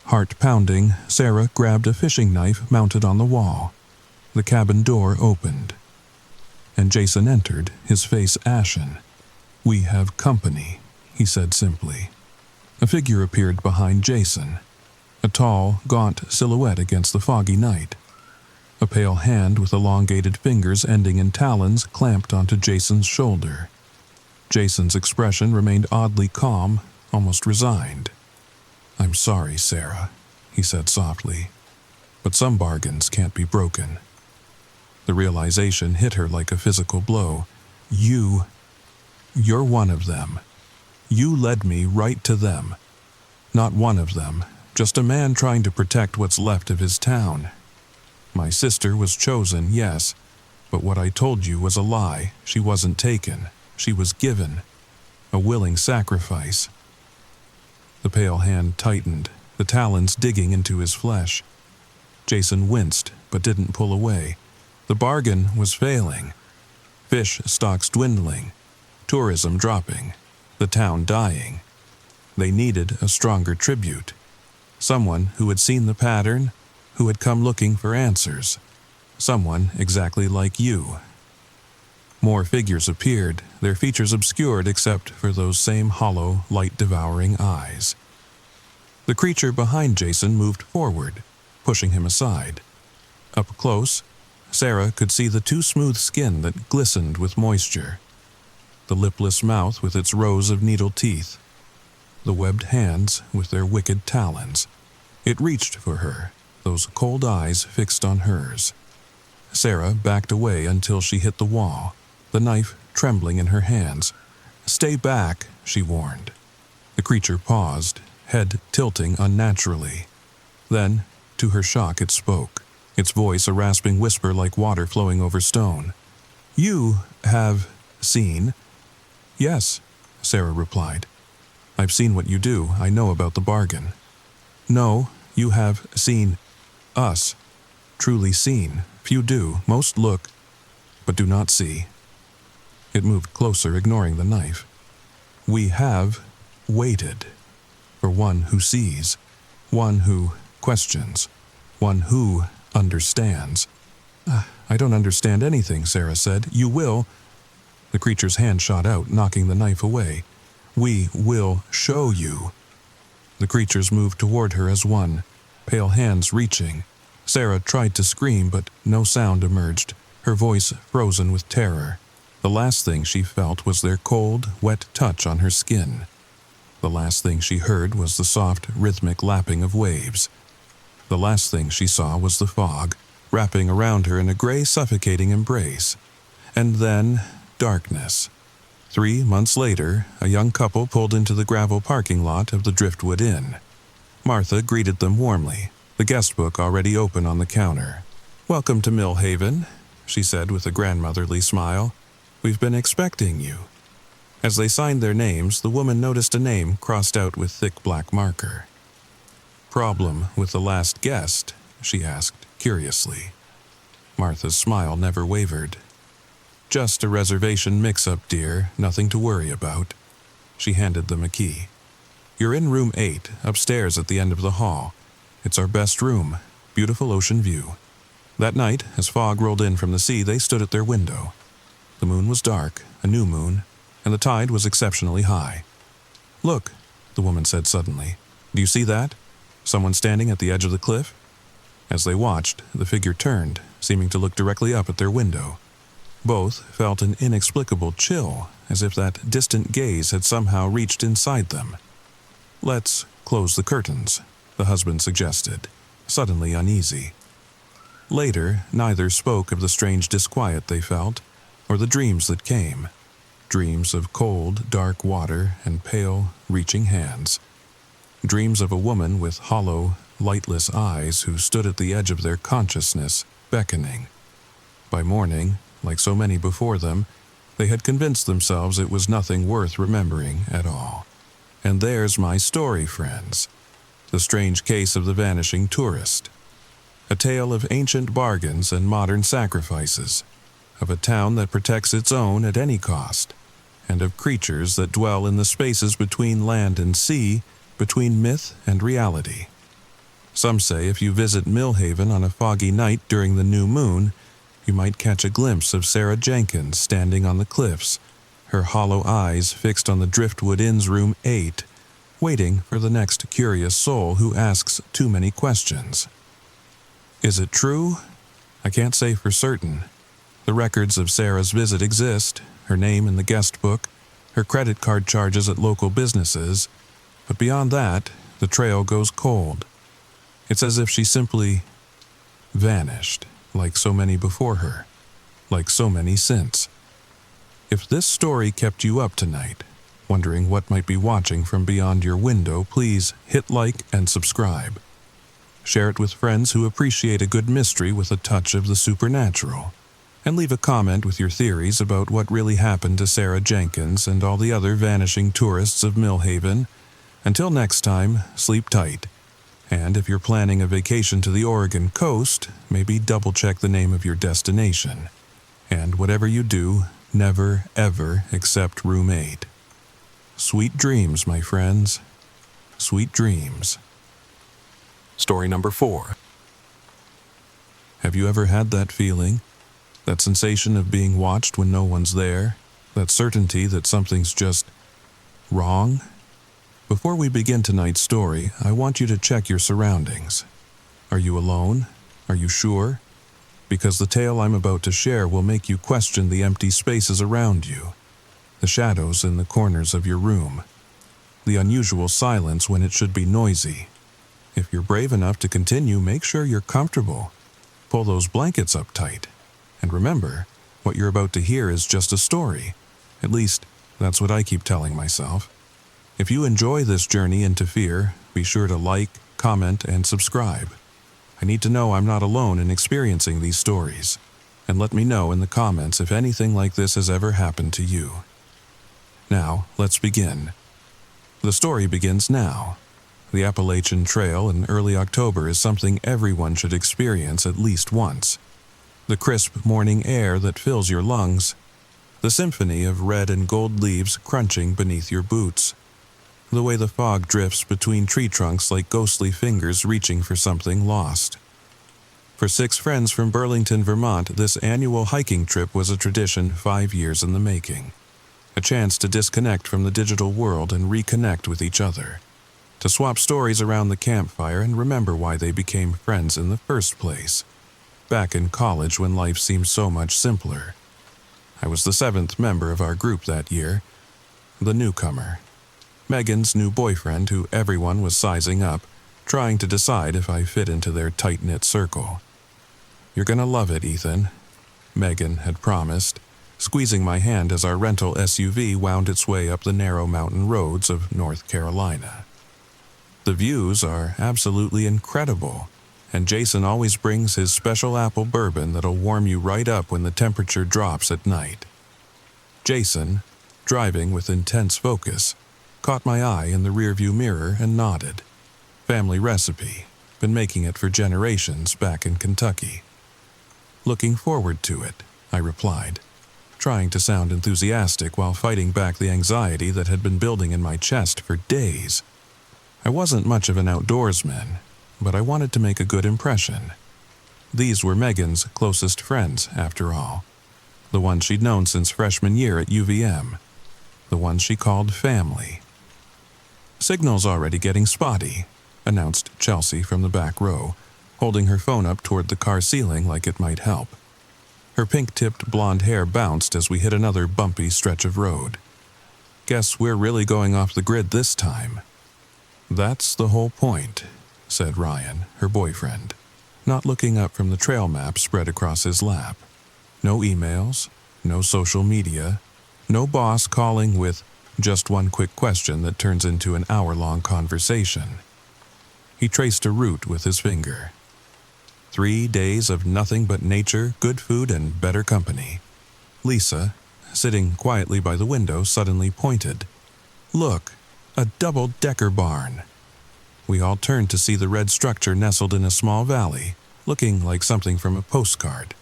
[SPEAKER 1] Heart pounding, Sarah grabbed a fishing knife mounted on the wall. The cabin door opened, and Jason entered, his face ashen. "We have company," he said simply. A figure appeared behind Jason, a tall, gaunt silhouette against the foggy night. A pale hand with elongated fingers ending in talons clamped onto Jason's shoulder. Jason's expression remained oddly calm, almost resigned. "I'm sorry, Sarah," he said softly, "but some bargains can't be broken." The realization hit her like a physical blow. You're one of them. You led me right to them. Not one of them, just a man trying to protect what's left of his town. My sister was chosen, yes, but what I told you was a lie. She wasn't taken. She was given. A willing sacrifice. The pale hand tightened, the talons digging into his flesh. Jason winced, but didn't pull away. The bargain was failing. Fish stocks dwindling, tourism dropping, the town dying. They needed a stronger tribute. Someone who had seen the pattern, who had come looking for answers. Someone exactly like you. More figures appeared, their features obscured except for those same hollow, light-devouring eyes. The creature behind Jason moved forward, pushing him aside. Up close, Sarah could see the too smooth skin that glistened with moisture, the lipless mouth with its rows of needle teeth, the webbed hands with their wicked talons. It reached for her, those cold eyes fixed on hers. Sarah backed away until she hit the wall, the knife trembling in her hands. "Stay back," she warned. The creature paused, head tilting unnaturally. Then, to her shock, it spoke, its voice a rasping whisper like water flowing over stone. "You have seen?" "Yes," Sarah replied. "I've seen what you do. I know about the bargain." "No, you have seen us. Truly seen. Few do. Most look, but do not see." It moved closer, ignoring the knife. "We have waited for one who sees, one who questions, one who understands." "I don't understand anything," Sarah said. "You will—" The creature's hand shot out, knocking the knife away. "We will show you." The creatures moved toward her as one, pale hands reaching. Sarah tried to scream, but no sound emerged, her voice frozen with terror. The last thing she felt was their cold, wet touch on her skin. The last thing she heard was the soft, rhythmic lapping of waves. The last thing she saw was the fog, wrapping around her in a gray, suffocating embrace. And then, darkness. 3 months later, a young couple pulled into the gravel parking lot of the Driftwood Inn. Martha greeted them warmly, the guest book already open on the counter. "Welcome to Millhaven," she said with a grandmotherly smile. "We've been expecting you." As they signed their names, the woman noticed a name crossed out with thick black marker. "Problem with the last guest?" she asked, curiously. Martha's smile never wavered. "Just a reservation mix-up, dear, nothing to worry about." She handed them a key. "You're in room 8, upstairs at the end of the hall. It's our best room, beautiful ocean view." That night, as fog rolled in from the sea, they stood at their window. The moon was dark, a new moon, and the tide was exceptionally high. "Look," the woman said suddenly. "Do you see that? Someone standing at the edge of the cliff?" As they watched, the figure turned, seeming to look directly up at their window. Both felt an inexplicable chill, as if that distant gaze had somehow reached inside them. "Let's close the curtains," the husband suggested, suddenly uneasy. Later, neither spoke of the strange disquiet they felt, or the dreams that came. Dreams of cold, dark water and pale, reaching hands. Dreams of a woman with hollow, lightless eyes who stood at the edge of their consciousness, beckoning. By morning, like so many before them, they had convinced themselves it was nothing worth remembering at all. And there's my story, friends. The strange case of the vanishing tourist. A tale of ancient bargains and modern sacrifices, of a town that protects its own at any cost, and of creatures that dwell in the spaces between land and sea, between myth and reality. Some say if you visit Millhaven on a foggy night during the new moon, you might catch a glimpse of Sarah Jenkins standing on the cliffs, her hollow eyes fixed on the Driftwood Inn's room 8, waiting for the next curious soul who asks too many questions. Is it true? I can't say for certain. The records of Sarah's visit exist, her name in the guest book, her credit card charges at local businesses, but beyond that, the trail goes cold. It's as if she simply vanished, like so many before her, like so many since. If this story kept you up tonight, wondering what might be watching from beyond your window, please hit like and subscribe. Share it with friends who appreciate a good mystery with a touch of the supernatural. And leave a comment with your theories about what really happened to Sarah Jenkins and all the other vanishing tourists of Millhaven. Until next time, sleep tight. And if you're planning a vacation to the Oregon coast, maybe double-check the name of your destination. And whatever you do, never, ever accept room 8. Sweet dreams, my friends. Sweet dreams. Story number 4. Have you ever had that feeling? That sensation of being watched when no one's there? That certainty that something's just wrong? Before we begin tonight's story, I want you to check your surroundings. Are you alone? Are you sure? Because the tale I'm about to share will make you question the empty spaces around you, the shadows in the corners of your room, the unusual silence when it should be noisy. If you're brave enough to continue, make sure you're comfortable. Pull those blankets up tight. And remember, what you're about to hear is just a story. At least, that's what I keep telling myself. If you enjoy this journey into fear, be sure to like, comment, and subscribe. I need to know I'm not alone in experiencing these stories. And let me know in the comments if anything like this has ever happened to you. Now, let's begin. The story begins now. The Appalachian Trail in early October is something everyone should experience at least once. The crisp morning air that fills your lungs. The symphony of red and gold leaves crunching beneath your boots. The way the fog drifts between tree trunks like ghostly fingers reaching for something lost. For 6 friends from Burlington, Vermont, this annual hiking trip was a tradition 5 years in the making. A chance to disconnect from the digital world and reconnect with each other. To swap stories around the campfire and remember why they became friends in the first place. Back in college when life seemed so much simpler. I was the 7th member of our group that year. The newcomer. Megan's new boyfriend who everyone was sizing up, trying to decide if I fit into their tight-knit circle. "You're gonna love it, Ethan," Megan had promised, squeezing my hand as our rental SUV wound its way up the narrow mountain roads of North Carolina. "The views are absolutely incredible, and Jason always brings his special apple bourbon that'll warm you right up when the temperature drops at night." Jason, driving with intense focus, caught my eye in the rearview mirror and nodded. Family recipe, been making it for generations back in Kentucky. "Looking forward to it," I replied, trying to sound enthusiastic while fighting back the anxiety that had been building in my chest for days. I wasn't much of an outdoorsman, but I wanted to make a good impression. These were Megan's closest friends, after all. The ones she'd known since freshman year at UVM. The ones she called family. "Signal's already getting spotty," announced Chelsea from the back row, holding her phone up toward the car ceiling like it might help. Her pink-tipped blonde hair bounced as we hit another bumpy stretch of road. "Guess we're really going off the grid this time." "That's the whole point," said Ryan, her boyfriend, not looking up from the trail map spread across his lap. "No emails, no social media, no boss calling with just one quick question that turns into an hour-long conversation." He traced a route with his finger. 3 days of nothing but nature, good food, and better company. Lisa, sitting quietly by the window, suddenly pointed. "Look, a double-decker barn." We all turned to see the red structure nestled in a small valley, looking like something from a postcard.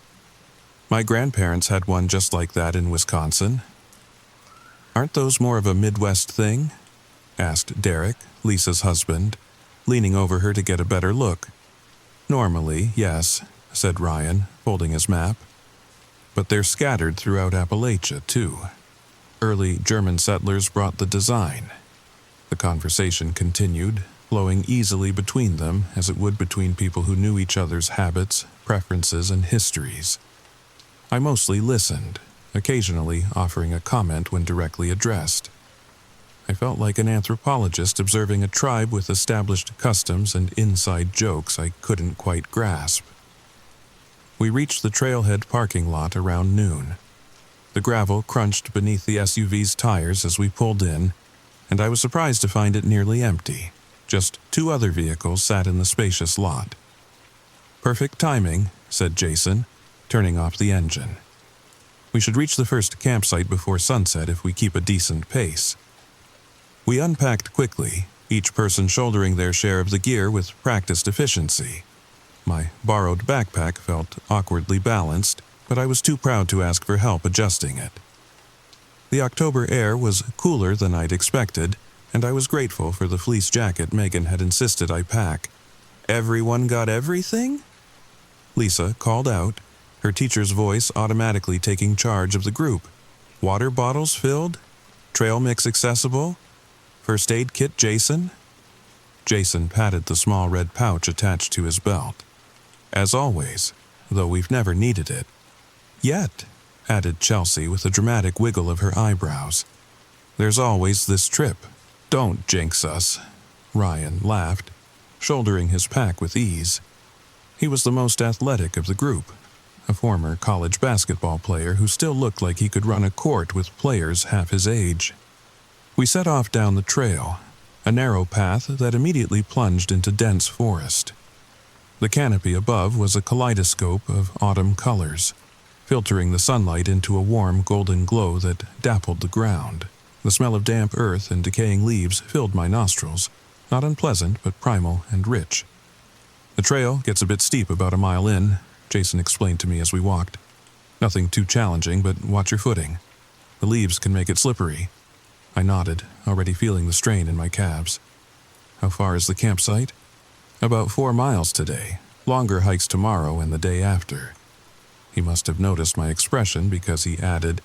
[SPEAKER 1] My grandparents had one just like that in Wisconsin. "Aren't those more of a Midwest thing?" asked Derek, Lisa's husband, leaning over her to get a better look. "Normally, yes," said Ryan, folding his map. "But they're scattered throughout Appalachia, too. Early German settlers brought the design." The conversation continued, flowing easily between them as it would between people who knew each other's habits, preferences, and histories. I mostly listened, occasionally offering a comment when directly addressed. I felt like an anthropologist observing a tribe with established customs and inside jokes I couldn't quite grasp. We reached the trailhead parking lot around noon. The gravel crunched beneath the SUV's tires as we pulled in, and I was surprised to find it nearly empty. Just 2 other vehicles sat in the spacious lot. "Perfect timing," said Jason, turning off the engine. "We should reach the first campsite before sunset if we keep a decent pace." We unpacked quickly, each person shouldering their share of the gear with practiced efficiency. My borrowed backpack felt awkwardly balanced, but I was too proud to ask for help adjusting it. The October air was cooler than I'd expected, and I was grateful for the fleece jacket Megan had insisted I pack. "Everyone got everything?" Lisa called out, her teacher's voice automatically taking charge of the group. "Water bottles filled? Trail mix accessible? First aid kit, Jason?" Jason patted the small red pouch attached to his belt. "As always, though we've never needed it." "Yet," added Chelsea with a dramatic wiggle of her eyebrows. "There's always this trip. Don't jinx us." Ryan laughed, shouldering his pack with ease. He was the most athletic of the group, a former college basketball player who still looked like he could run a court with players half his age. We set off down the trail, a narrow path that immediately plunged into dense forest. The canopy above was a kaleidoscope of autumn colors, filtering the sunlight into a warm golden glow that dappled the ground. The smell of damp earth and decaying leaves filled my nostrils, not unpleasant but primal and rich. "The trail gets a bit steep about a mile in," Jason explained to me as we walked. "Nothing too challenging, but watch your footing. The leaves can make it slippery." I nodded, already feeling the strain in my calves. "How far is the campsite?" "About 4 miles today. Longer hikes tomorrow and the day after." He must have noticed my expression because he added,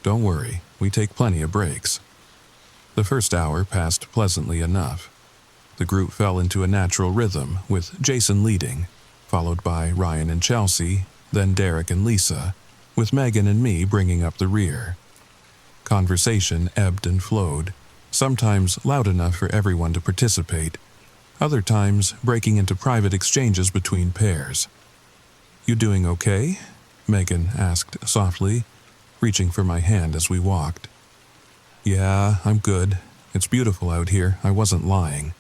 [SPEAKER 1] "Don't worry, we take plenty of breaks." The first hour passed pleasantly enough. The group fell into a natural rhythm, with Jason leading, followed by Ryan and Chelsea, then Derek and Lisa, with Megan and me bringing up the rear. Conversation ebbed and flowed, sometimes loud enough for everyone to participate, other times breaking into private exchanges between pairs. "You doing okay?" Megan asked softly, reaching for my hand as we walked. "Yeah, I'm good. It's beautiful out here, I wasn't lying.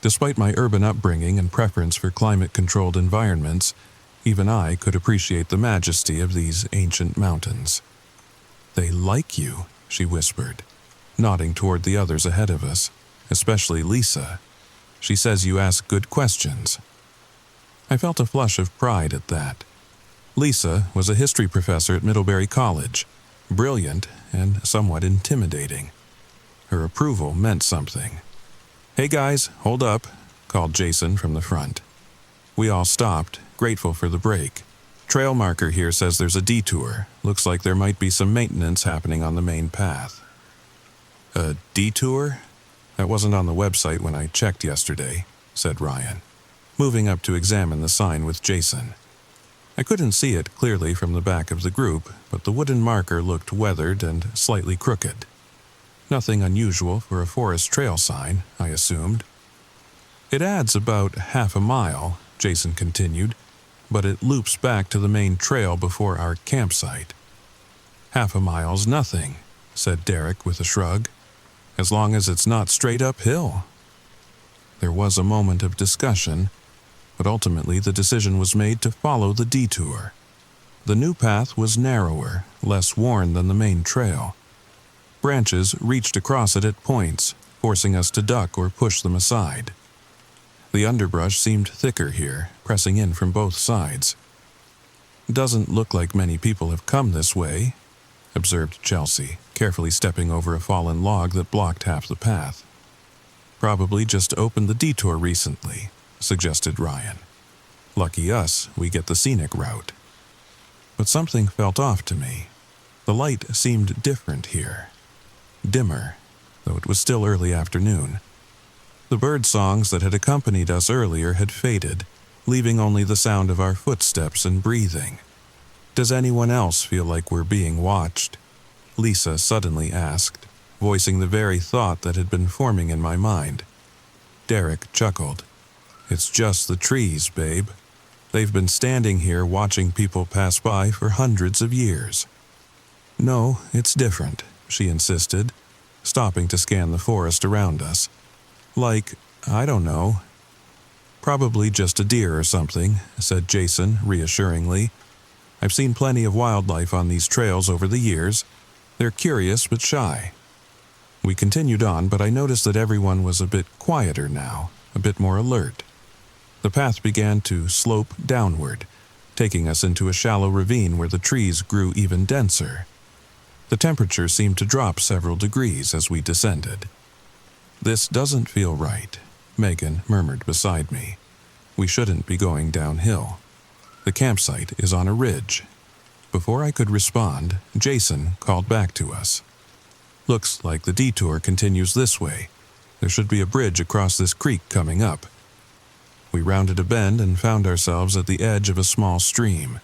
[SPEAKER 1] Despite my urban upbringing and preference for climate-controlled environments, even I could appreciate the majesty of these ancient mountains." "They like you," she whispered, nodding toward the others ahead of us, especially Lisa. "She says you ask good questions." I felt a flush of pride at that. Lisa was a history professor at Middlebury College, brilliant and somewhat intimidating. Her approval meant something. "Hey guys, hold up," called Jason from the front. We all stopped, grateful for the break. "Trail marker here says there's a detour. Looks like there might be some maintenance happening on the main path." "A detour? That wasn't on the website when I checked yesterday," said Ryan, moving up to examine the sign with Jason. I couldn't see it clearly from the back of the group, but the wooden marker looked weathered and slightly crooked. Nothing unusual for a forest trail sign, I assumed. "It adds about half a mile," Jason continued, "but it loops back to the main trail before our campsite." "Half a mile's nothing," said Derek with a shrug, "as long as it's not straight uphill." There was a moment of discussion, but ultimately the decision was made to follow the detour. The new path was narrower, less worn than the main trail. Branches reached across it at points, forcing us to duck or push them aside. The underbrush seemed thicker here, pressing in from both sides. "Doesn't look like many people have come this way," observed Chelsea, carefully stepping over a fallen log that blocked half the path. "Probably just opened the detour recently," suggested Ryan. "Lucky us, we get the scenic route." But something felt off to me. The light seemed different here. Dimmer, though it was still early afternoon. The bird songs that had accompanied us earlier had faded, leaving only the sound of our footsteps and breathing. "Does anyone else feel like we're being watched?" Lisa suddenly asked, voicing the very thought that had been forming in my mind. Derek chuckled. "It's just the trees, babe. They've been standing here watching people pass by for hundreds of years." "No, it's different," she insisted, stopping to scan the forest around us. "Like, I don't know." "Probably just a deer or something," said Jason reassuringly. "I've seen plenty of wildlife on these trails over the years. They're curious but shy." We continued on, but I noticed that everyone was a bit quieter now, a bit more alert. The path began to slope downward, taking us into a shallow ravine where the trees grew even denser. The temperature seemed to drop several degrees as we descended. "This doesn't feel right," Megan murmured beside me. "We shouldn't be going downhill. The campsite is on a ridge." Before I could respond, Jason called back to us. "Looks like the detour continues this way. There should be a bridge across this creek coming up." We rounded a bend and found ourselves at the edge of a small stream.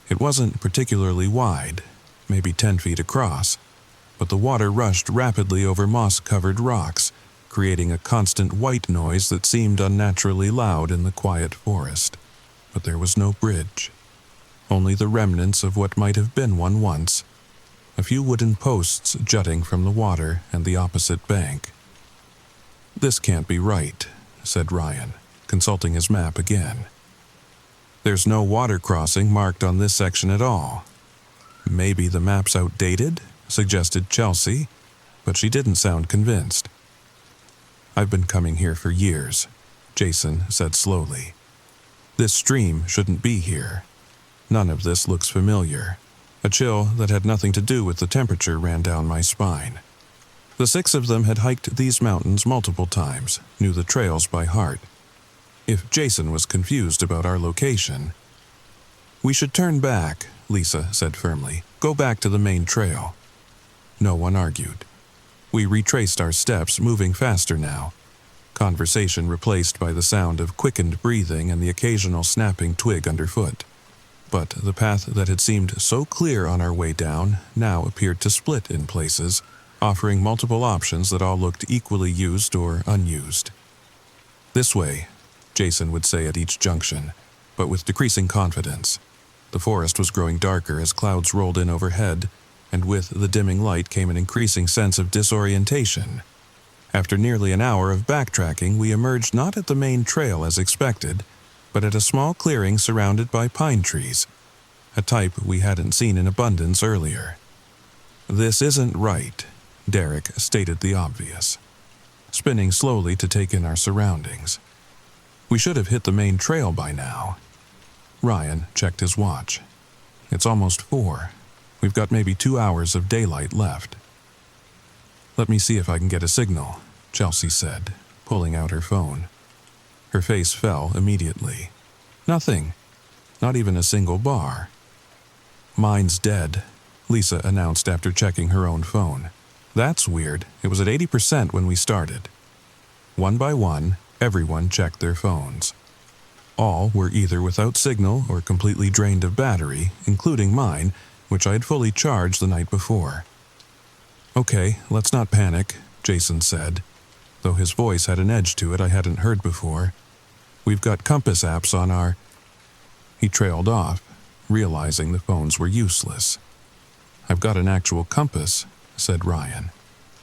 [SPEAKER 1] It wasn't particularly wide, maybe 10 feet across, but the water rushed rapidly over moss-covered rocks, creating a constant white noise that seemed unnaturally loud in the quiet forest. But there was no bridge. Only the remnants of what might have been one once, a few wooden posts jutting from the water and the opposite bank. "This can't be right," said Ryan, consulting his map again. "There's no water crossing marked on this section at all." "Maybe the map's outdated?" suggested Chelsea, but she didn't sound convinced. "I've been coming here for years," Jason said slowly. "This stream shouldn't be here. None of this looks familiar." A chill that had nothing to do with the temperature ran down my spine. The 6 of them had hiked these mountains multiple times, knew the trails by heart. If Jason was confused about our location... "We should turn back," Lisa said firmly. "Go back to the main trail." No one argued. We retraced our steps, moving faster now. Conversation replaced by the sound of quickened breathing and the occasional snapping twig underfoot. But the path that had seemed so clear on our way down now appeared to split in places, offering multiple options that all looked equally used or unused. "This way," Jason would say at each junction, but with decreasing confidence. The forest was growing darker as clouds rolled in overhead, and with the dimming light came an increasing sense of disorientation. After nearly an hour of backtracking, we emerged not at the main trail as expected, but at a small clearing surrounded by pine trees, a type we hadn't seen in abundance earlier. "This isn't right," Derek stated the obvious, spinning slowly to take in our surroundings. "We should have hit the main trail by now." Ryan checked his watch. "It's almost 4. We've got maybe 2 hours of daylight left." "Let me see if I can get a signal," Chelsea said, pulling out her phone. Her face fell immediately. "Nothing. Not even a single bar." "Mine's dead," Lisa announced after checking her own phone. "That's weird. It was at 80% when we started." One by one, everyone checked their phones. All were either without signal or completely drained of battery, including mine, which I had fully charged the night before. "Okay, let's not panic," Jason said, though his voice had an edge to it I hadn't heard before. "We've got compass apps on our..." He trailed off, realizing the phones were useless. "I've got an actual compass," said Ryan,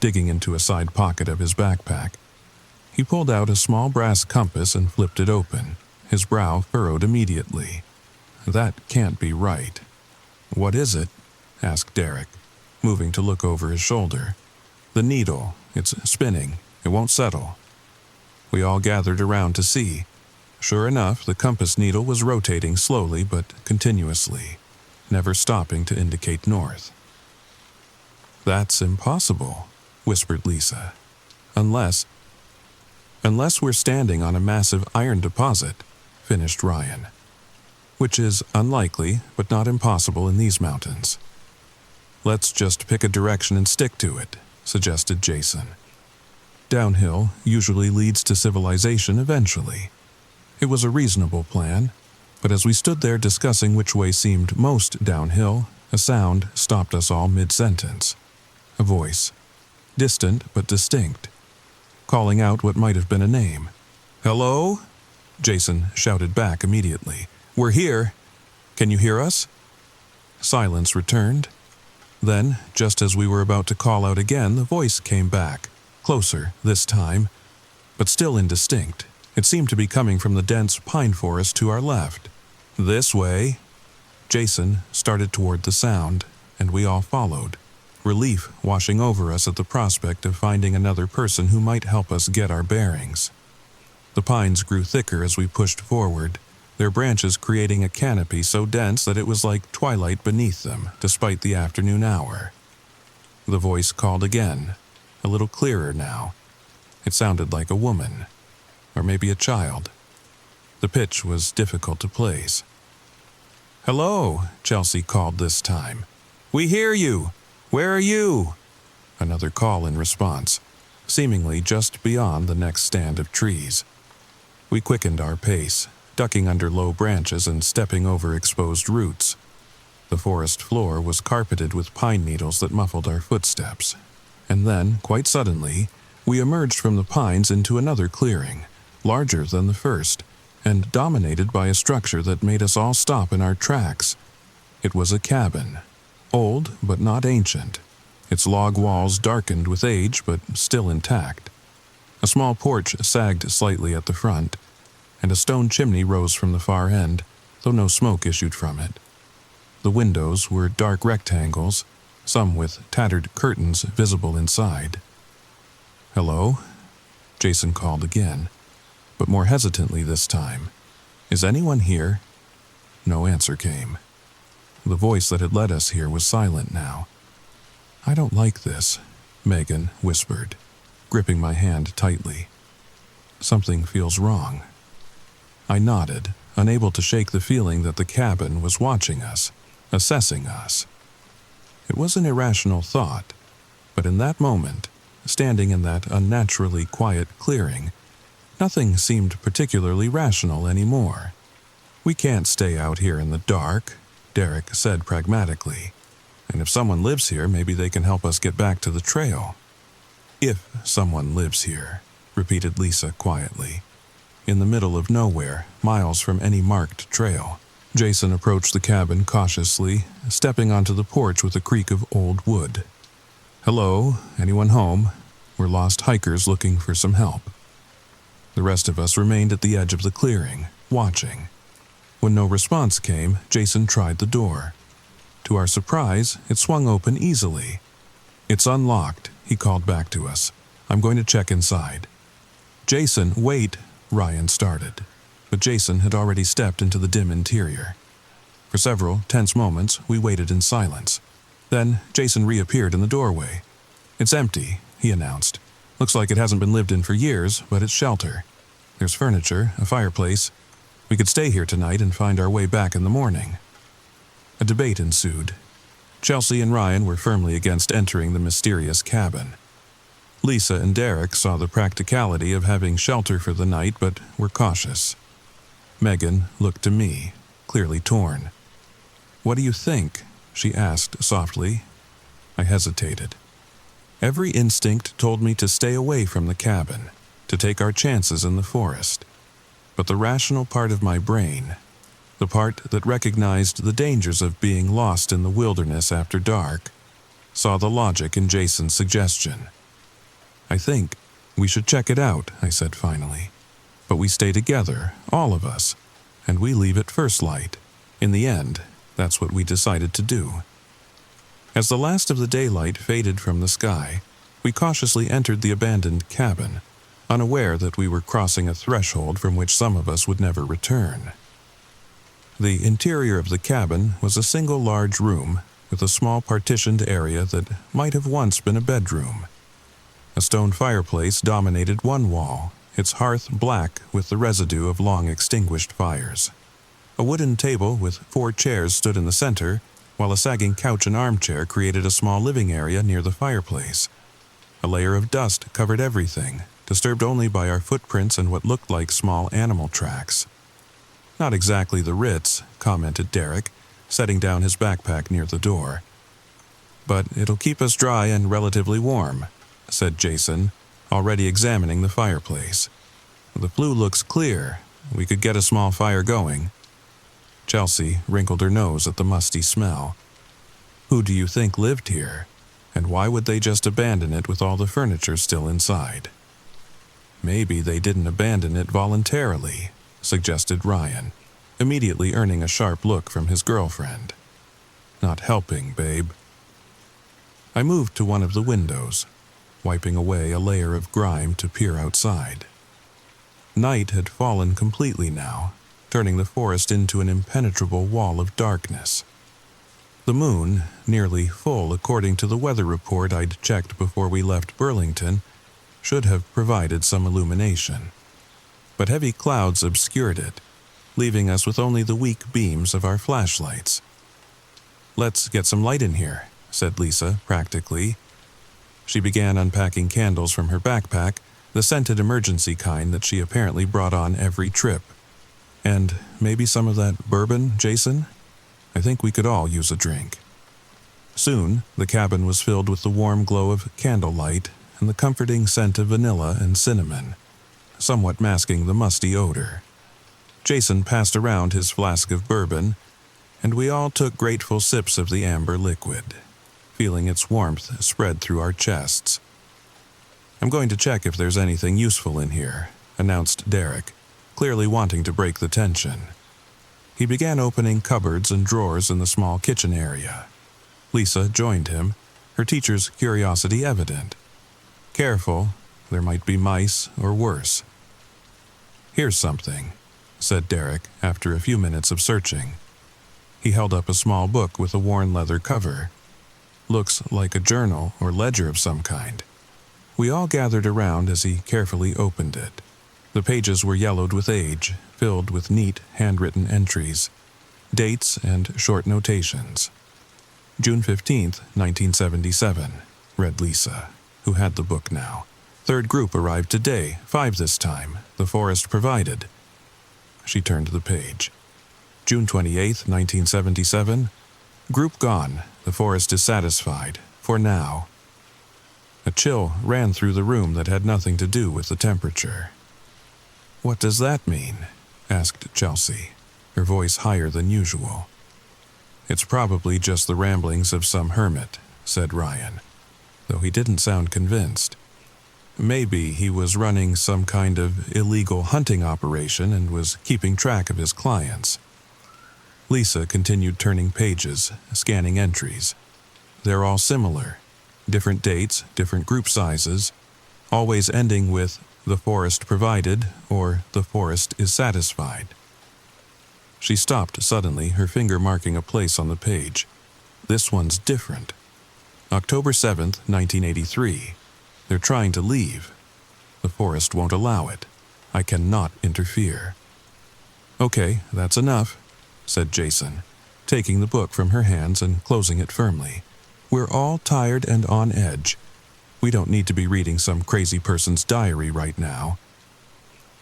[SPEAKER 1] digging into a side pocket of his backpack. He pulled out a small brass compass and flipped it open. His brow furrowed immediately. "That can't be right." "What is it?" asked Derek, moving to look over his shoulder. "The needle. It's spinning. It won't settle." We all gathered around to see. Sure enough, the compass needle was rotating slowly but continuously, never stopping to indicate north. "That's impossible," whispered Lisa. Unless we're standing on a massive iron deposit," finished Ryan. "Which is unlikely, but not impossible in these mountains." "Let's just pick a direction and stick to it," suggested Jason. "Downhill usually leads to civilization eventually." It was a reasonable plan, but as we stood there discussing which way seemed most downhill, a sound stopped us all mid-sentence. A voice, distant but distinct, calling out what might have been a name. "Hello?" Jason shouted back immediately. "We're here. Can you hear us?" Silence returned. Then, just as we were about to call out again, the voice came back, closer this time, but still indistinct. It seemed to be coming from the dense pine forest to our left. "This way." Jason started toward the sound, and we all followed, relief washing over us at the prospect of finding another person who might help us get our bearings. The pines grew thicker as we pushed forward, their branches creating a canopy so dense that it was like twilight beneath them, despite the afternoon hour. The voice called again, a little clearer now. It sounded like a woman, or maybe a child. The pitch was difficult to place. "Hello," Chelsea called this time. "We hear you. Where are you?" Another call in response, seemingly just beyond the next stand of trees. We quickened our pace, ducking under low branches and stepping over exposed roots. The forest floor was carpeted with pine needles that muffled our footsteps. And then, quite suddenly, we emerged from the pines into another clearing, larger than the first, and dominated by a structure that made us all stop in our tracks. It was a cabin, old but not ancient, its log walls darkened with age but still intact. A small porch sagged slightly at the front, and a stone chimney rose from the far end, though no smoke issued from it. The windows were dark rectangles, some with tattered curtains visible inside. "Hello?" Jason called again, but more hesitantly this time. "Is anyone here?" No answer came. The voice that had led us here was silent now. "I don't like this," Megan whispered, gripping my hand tightly. "Something feels wrong." I nodded, unable to shake the feeling that the cabin was watching us, assessing us. It was an irrational thought, but in that moment, standing in that unnaturally quiet clearing, nothing seemed particularly rational anymore. "We can't stay out here in the dark," Derek said pragmatically. "And if someone lives here, maybe they can help us get back to the trail." "If someone lives here," repeated Lisa quietly. In the middle of nowhere, miles from any marked trail, Jason approached the cabin cautiously, stepping onto the porch with a creak of old wood. "Hello, anyone home? We're lost hikers looking for some help." The rest of us remained at the edge of the clearing, watching. When no response came, Jason tried the door. To our surprise, it swung open easily. "It's unlocked," he called back to us. "I'm going to check inside." "Jason, wait," Ryan started, but Jason had already stepped into the dim interior. For several tense moments, we waited in silence. Then Jason reappeared in the doorway. "It's empty," he announced. "Looks like it hasn't been lived in for years, but it's shelter. There's furniture, a fireplace. We could stay here tonight and find our way back in the morning." A debate ensued. Chelsea and Ryan were firmly against entering the mysterious cabin. Lisa and Derek saw the practicality of having shelter for the night, but were cautious. Megan looked to me, clearly torn. "What do you think?" she asked softly. I hesitated. Every instinct told me to stay away from the cabin, to take our chances in the forest. But the rational part of my brain, the part that recognized the dangers of being lost in the wilderness after dark, saw the logic in Jason's suggestion. "I think we should check it out," I said finally. "But we stay together, all of us, and we leave at first light." In the end, that's what we decided to do. As the last of the daylight faded from the sky, we cautiously entered the abandoned cabin, unaware that we were crossing a threshold from which some of us would never return. The interior of the cabin was a single large room with a small partitioned area that might have once been a bedroom. A stone fireplace dominated one wall, its hearth black with the residue of long-extinguished fires. A wooden table with 4 chairs stood in the center, while a sagging couch and armchair created a small living area near the fireplace. A layer of dust covered everything, disturbed only by our footprints and what looked like small animal tracks. "Not exactly the Ritz," commented Derek, setting down his backpack near the door. "But it'll keep us dry and relatively warm," said Jason, already examining the fireplace. "The flue looks clear. We could get a small fire going." Chelsea wrinkled her nose at the musty smell. "Who do you think lived here? And why would they just abandon it with all the furniture still inside?" "Maybe they didn't abandon it voluntarily," suggested Ryan, immediately earning a sharp look from his girlfriend. "Not helping, babe." I moved to one of the windows, wiping away a layer of grime to peer outside. Night had fallen completely now, turning the forest into an impenetrable wall of darkness. The moon, nearly full according to the weather report I'd checked before we left Burlington, should have provided some illumination. But heavy clouds obscured it, leaving us with only the weak beams of our flashlights. "Let's get some light in here," said Lisa, practically. She began unpacking candles from her backpack, the scented emergency kind that she apparently brought on every trip. "And maybe some of that bourbon, Jason? I think we could all use a drink." Soon, the cabin was filled with the warm glow of candlelight and the comforting scent of vanilla and cinnamon, somewhat masking the musty odor. Jason passed around his flask of bourbon, and we all took grateful sips of the amber liquid, feeling its warmth spread through our chests. "I'm going to check if there's anything useful in here," announced Derek, clearly wanting to break the tension. He began opening cupboards and drawers in the small kitchen area. Lisa joined him, her teacher's curiosity evident. "Careful, there might be mice or worse." "Here's something," said Derek after a few minutes of searching. He held up a small book with a worn leather cover. "Looks like a journal or ledger of some kind." We all gathered around as he carefully opened it. The pages were yellowed with age, filled with neat, handwritten entries, dates and short notations. "June 15th, 1977, read Lisa, who had the book now. "Third group arrived today, 5 this time. The forest provided." She turned the page. "June 28th, 1977, group gone. The forest is satisfied, for now." A chill ran through the room that had nothing to do with the temperature. "What does that mean?" asked Chelsea, her voice higher than usual. "It's probably just the ramblings of some hermit," said Ryan, though he didn't sound convinced. "Maybe he was running some kind of illegal hunting operation and was keeping track of his clients." Lisa continued turning pages, scanning entries. They're all similar. Different dates, different group sizes, always ending with "the forest provided" or "the forest is satisfied." She stopped suddenly, her finger marking a place on the page. "This one's different. October 7th, 1983. They're trying to leave. The forest won't allow it. I cannot interfere." "Okay, that's enough," said Jason, taking the book from her hands and closing it firmly. "We're all tired and on edge. We don't need to be reading some crazy person's diary right now."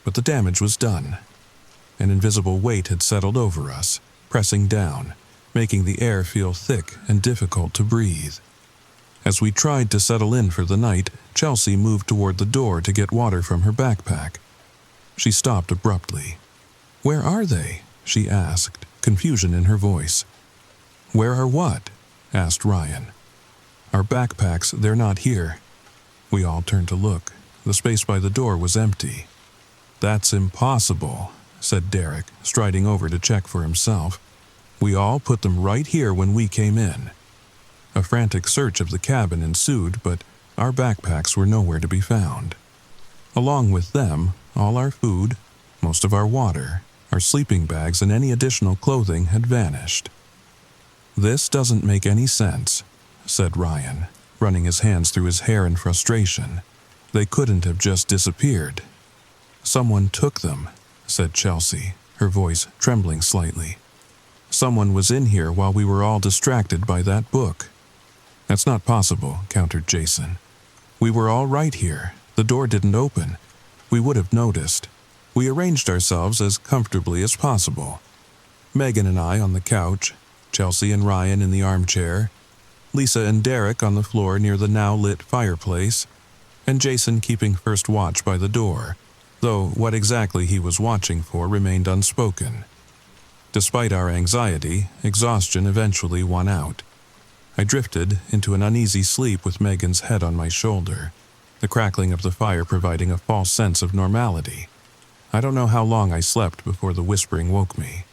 [SPEAKER 1] But the damage was done. An invisible weight had settled over us, pressing down, making the air feel thick and difficult to breathe. As we tried to settle in for the night, Chelsea moved toward the door to get water from her backpack. She stopped abruptly. "Where are they?" she asked, confusion in her voice. "Where are what?" asked Ryan. "Our backpacks, they're not here." We all turned to look. The space by the door was empty. "That's impossible," said Derek, striding over to check for himself. "We all put them right here when we came in." A frantic search of the cabin ensued, but our backpacks were nowhere to be found. Along with them, all our food, most of our water, our sleeping bags, and any additional clothing had vanished. "This doesn't make any sense," said Ryan, running his hands through his hair in frustration. "They couldn't have just disappeared." "Someone took them," said Chelsea, her voice trembling slightly. "Someone was in here while we were all distracted by that book." "That's not possible," countered Jason. "We were all right here. The door didn't open. We would have noticed. We arranged ourselves as comfortably as possible. Megan and I on the couch, Chelsea and Ryan in the armchair, Lisa and Derek on the floor near the now-lit fireplace, and Jason keeping first watch by the door, though what exactly he was watching for remained unspoken. Despite our anxiety, exhaustion eventually won out. I drifted into an uneasy sleep with Megan's head on my shoulder, the crackling of the fire providing a false sense of normality. I don't know how long I slept before the whispering woke me.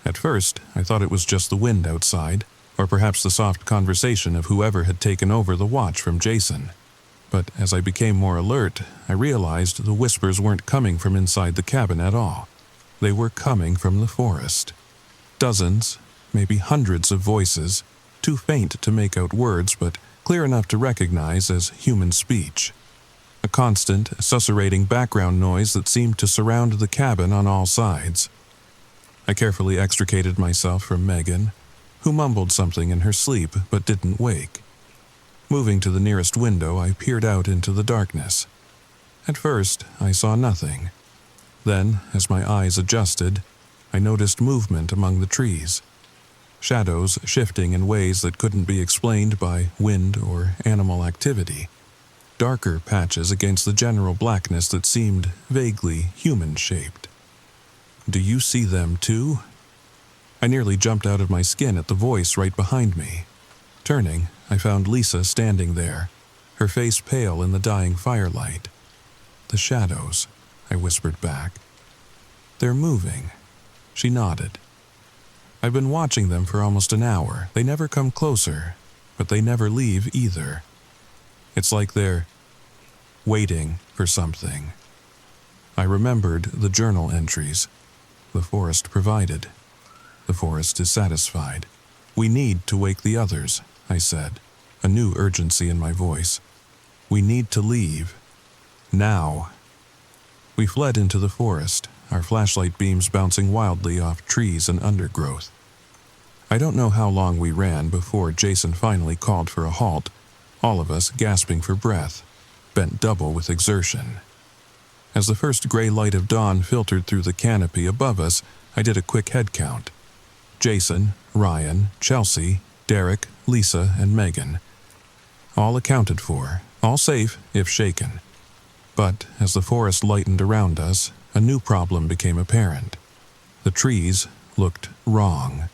[SPEAKER 1] At first, I thought it was just the wind outside, or perhaps the soft conversation of whoever had taken over the watch from Jason. But as I became more alert, I realized the whispers weren't coming from inside the cabin at all. They were coming from the forest. Dozens, maybe hundreds of voices, too faint to make out words but clear enough to recognize as human speech. a constant, susurrating background noise that seemed to surround the cabin on all sides. I carefully extricated myself from Megan, who mumbled something in her sleep but didn't wake. Moving to the nearest window, I peered out into the darkness. At first, I saw nothing. Then, as my eyes adjusted, I noticed movement among the trees. Shadows shifting in ways that couldn't be explained by wind or animal activity. Darker patches against the general blackness that seemed vaguely human-shaped. "Do you see them too?" I nearly jumped out of my skin at the voice right behind me. Turning, I found Lisa standing there, her face pale in the dying firelight. "The shadows," I whispered back. "They're moving." She nodded. "I've been watching them for almost an hour. They never come closer, but they never leave either. It's like they're waiting for something." I remembered the journal entries the forest provided. "The forest is satisfied. We need to wake the others," I said, a new urgency in my voice. "We need to leave. Now." We fled into the forest, our flashlight beams bouncing wildly off trees and undergrowth. I don't know how long we ran before Jason finally called for a halt, all of us gasping for breath, bent double with exertion. As the first gray light of dawn filtered through the canopy above us, I did a quick head count. Jason, Ryan, Chelsea, Derek, Lisa, and Megan. All accounted for, all safe if shaken. But as the forest lightened around us, a new problem became apparent. The trees looked wrong.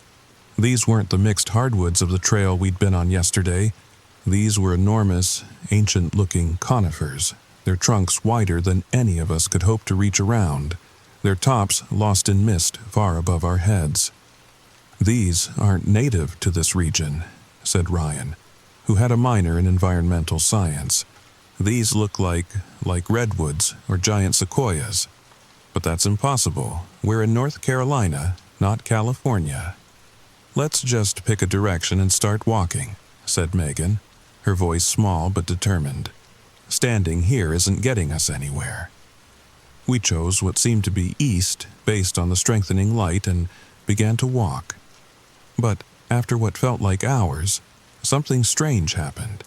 [SPEAKER 1] These weren't the mixed hardwoods of the trail we'd been on yesterday. These were enormous, ancient-looking conifers, their trunks wider than any of us could hope to reach around, their tops lost in mist far above our heads. "These aren't native to this region," said Ryan, who had a minor in environmental science. "These look like redwoods or giant sequoias. But that's impossible. We're in North Carolina, not California." "Let's just pick a direction and start walking," said Megan, her voice small but determined. "Standing here isn't getting us anywhere." We chose what seemed to be east based on the strengthening light and began to walk. But after what felt like hours, something strange happened.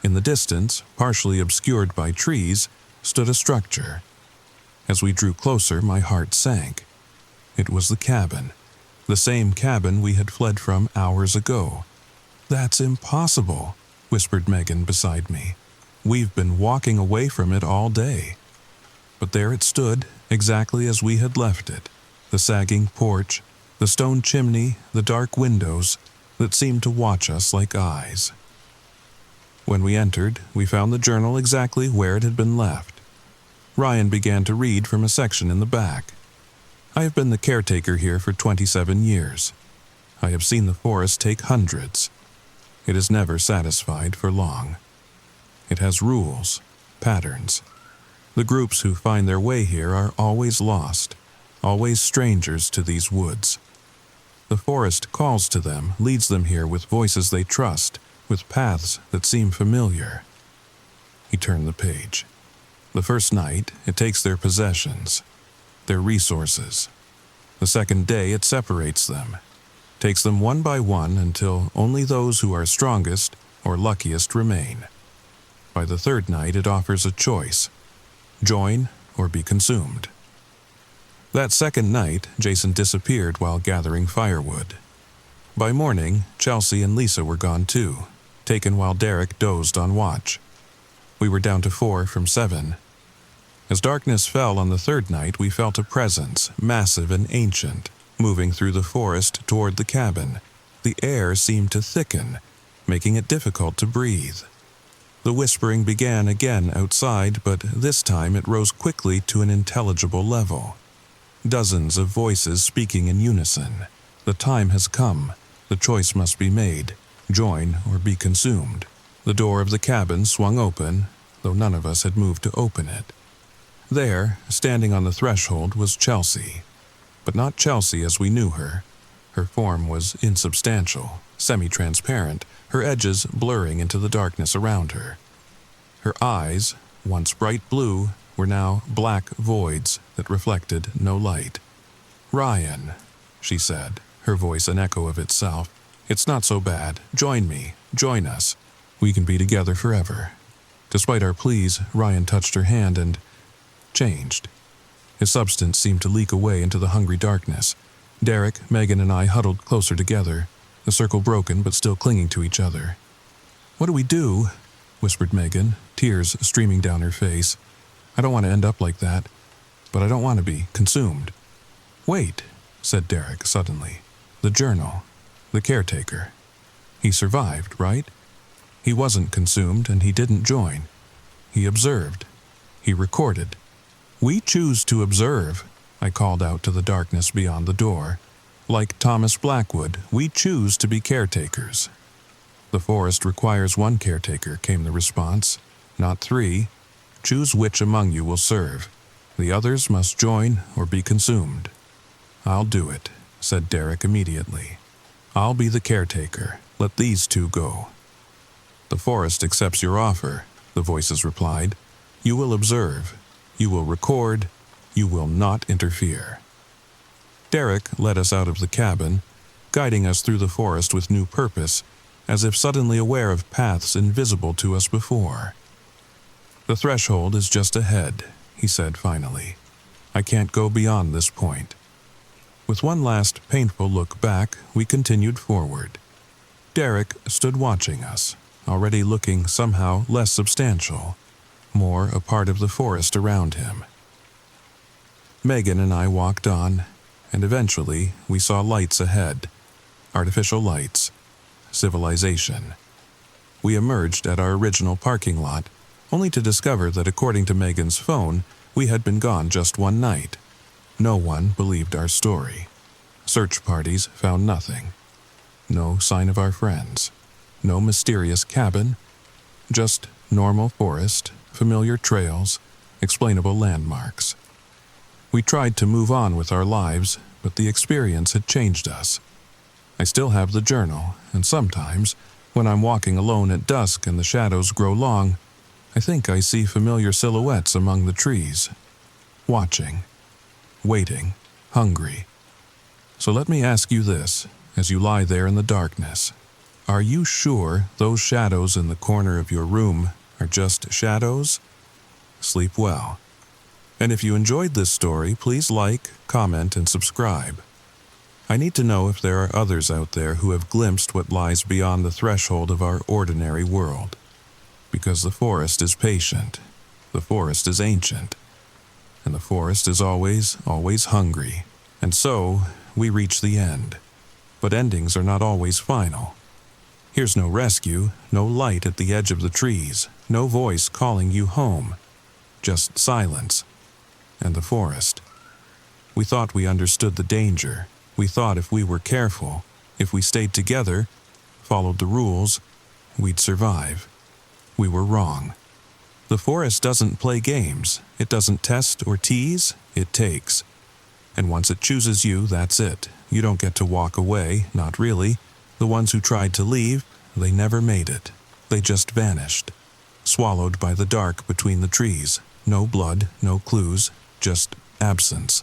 [SPEAKER 1] In the distance, partially obscured by trees, stood a structure. As we drew closer, my heart sank. It was the cabin, the same cabin we had fled from hours ago. "That's impossible," whispered Megan beside me. "We've been walking away from it all day." But there it stood, exactly as we had left it, the sagging porch, the stone chimney, the dark windows that seemed to watch us like eyes. When we entered, we found the journal exactly where it had been left. Ryan began to read from a section in the back. "I have been the caretaker here for 27 years. I have seen the forest take hundreds. It is never satisfied for long. It has rules, patterns. The groups who find their way here are always lost, always strangers to these woods. The forest calls to them, leads them here with voices they trust, with paths that seem familiar." He turned the page. "The first night, it takes their possessions, their resources. The second day, it separates them, takes them one by one until only those who are strongest or luckiest remain. By the third night, it offers a choice: join or be consumed." That second night, Jason disappeared while gathering firewood. By morning, Chelsea and Lisa were gone too, taken while Derek dozed on watch. We were down to 4 from 7. As darkness fell on the third night, we felt a presence, massive and ancient, moving through the forest toward the cabin. The air seemed to thicken, making it difficult to breathe. The whispering began again outside, but this time it rose quickly to an intelligible level. Dozens of voices speaking in unison. The time has come. The choice must be made. Join or be consumed. The door of the cabin swung open, though none of us had moved to open it. There, standing on the threshold, was Chelsea. But not Chelsea as we knew her. Her form was insubstantial, semi-transparent, her edges blurring into the darkness around her. Her eyes, once bright blue, were now black voids that reflected no light. "Ryan," she said, her voice an echo of itself, "it's not so bad. Join me. Join us. We can be together forever." Despite our pleas, Ryan touched her hand and changed. His substance seemed to leak away into the hungry darkness. Derek, Megan, and I huddled closer together, the circle broken but still clinging to each other. "What do we do?" whispered Megan, tears streaming down her face. "I don't want to end up like that, but I don't want to be consumed." "Wait," said Derek suddenly. "The journal. The caretaker. He survived, right? He wasn't consumed and he didn't join. He observed. He recorded. We choose to observe," I called out to the darkness beyond the door. "Like Thomas Blackwood, we choose to be caretakers." "The forest requires one caretaker," came the response, "not 3. Choose which among you will serve. The others must join or be consumed." "I'll do it," said Derek immediately. "I'll be the caretaker. Let these 2 go." "The forest accepts your offer," the voices replied. "You will observe. You will record. You will not interfere." Derek led us out of the cabin, guiding us through the forest with new purpose, as if suddenly aware of paths invisible to us before. "The threshold is just ahead," he said finally. "I can't go beyond this point." With one last painful look back, we continued forward. Derek stood watching us, already looking somehow less substantial, more a part of the forest around him. Megan and I walked on, and eventually we saw lights ahead. Artificial lights. Civilization. We emerged at our original parking lot, only to discover that according to Megan's phone, we had been gone just one night. No one believed our story. Search parties found nothing. No sign of our friends. No mysterious cabin. Just normal forest, familiar trails, explainable landmarks. We tried to move on with our lives, but the experience had changed us. I still have the journal, and sometimes, when I'm walking alone at dusk and the shadows grow long, I think I see familiar silhouettes among the trees. Watching. Waiting. Hungry. So let me ask you this, as you lie there in the darkness. Are you sure those shadows in the corner of your room are just shadows? Sleep well. And if you enjoyed this story, please like, comment, and subscribe. I need to know if there are others out there who have glimpsed what lies beyond the threshold of our ordinary world. Because the forest is patient, the forest is ancient, and the forest is always, always hungry. And so, we reach the end. But endings are not always final. Here's no rescue, no light at the edge of the trees, no voice calling you home. Just silence. And the forest. We thought we understood the danger. We thought if we were careful, if we stayed together, followed the rules, we'd survive. We were wrong. The forest doesn't play games. It doesn't test or tease. It takes. And once it chooses you, that's it. You don't get to walk away, not really. The ones who tried to leave, they never made it. They just vanished. Swallowed by the dark between the trees. No blood, no clues, just absence.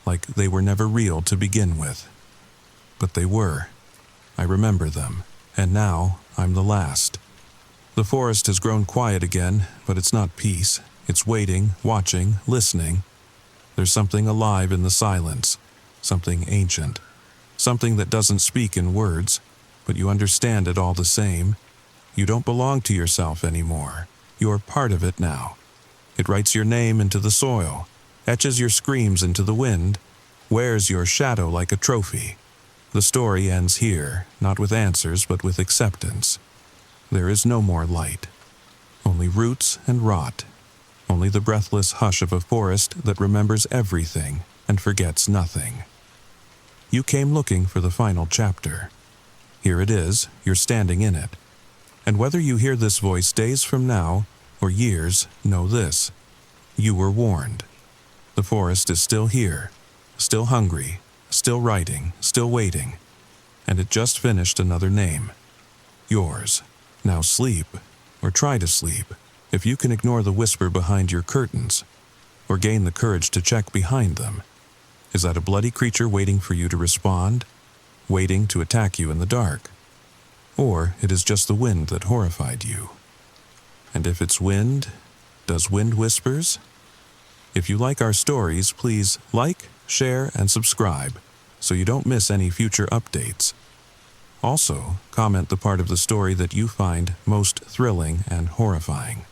[SPEAKER 1] Like they were never real to begin with. But they were. I remember them. And now, I'm the last. The forest has grown quiet again, but it's not peace. It's waiting, watching, listening. There's something alive in the silence. Something ancient. Something that doesn't speak in words, but you understand it all the same. You don't belong to yourself anymore. You're part of it now. It writes your name into the soil, etches your screams into the wind, wears your shadow like a trophy. The story ends here, not with answers, but with acceptance. There is no more light. Only roots and rot. Only the breathless hush of a forest that remembers everything and forgets nothing. You came looking for the final chapter. Here it is, you're standing in it. And whether you hear this voice days from now, or years, know this. You were warned. The forest is still here, still hungry, still writing, still waiting. And it just finished another name. Yours. Now sleep, or try to sleep, If you can ignore the whisper behind your curtains, or gain the courage to check behind them, is that a bloody creature waiting for you to respond, waiting to attack you in the dark? Or it is just the wind that horrified you? And if it's wind, does wind whispers? If you like our stories, please like, share, and subscribe so you don't miss any future updates. Also, comment the part of the story that you find most thrilling and horrifying.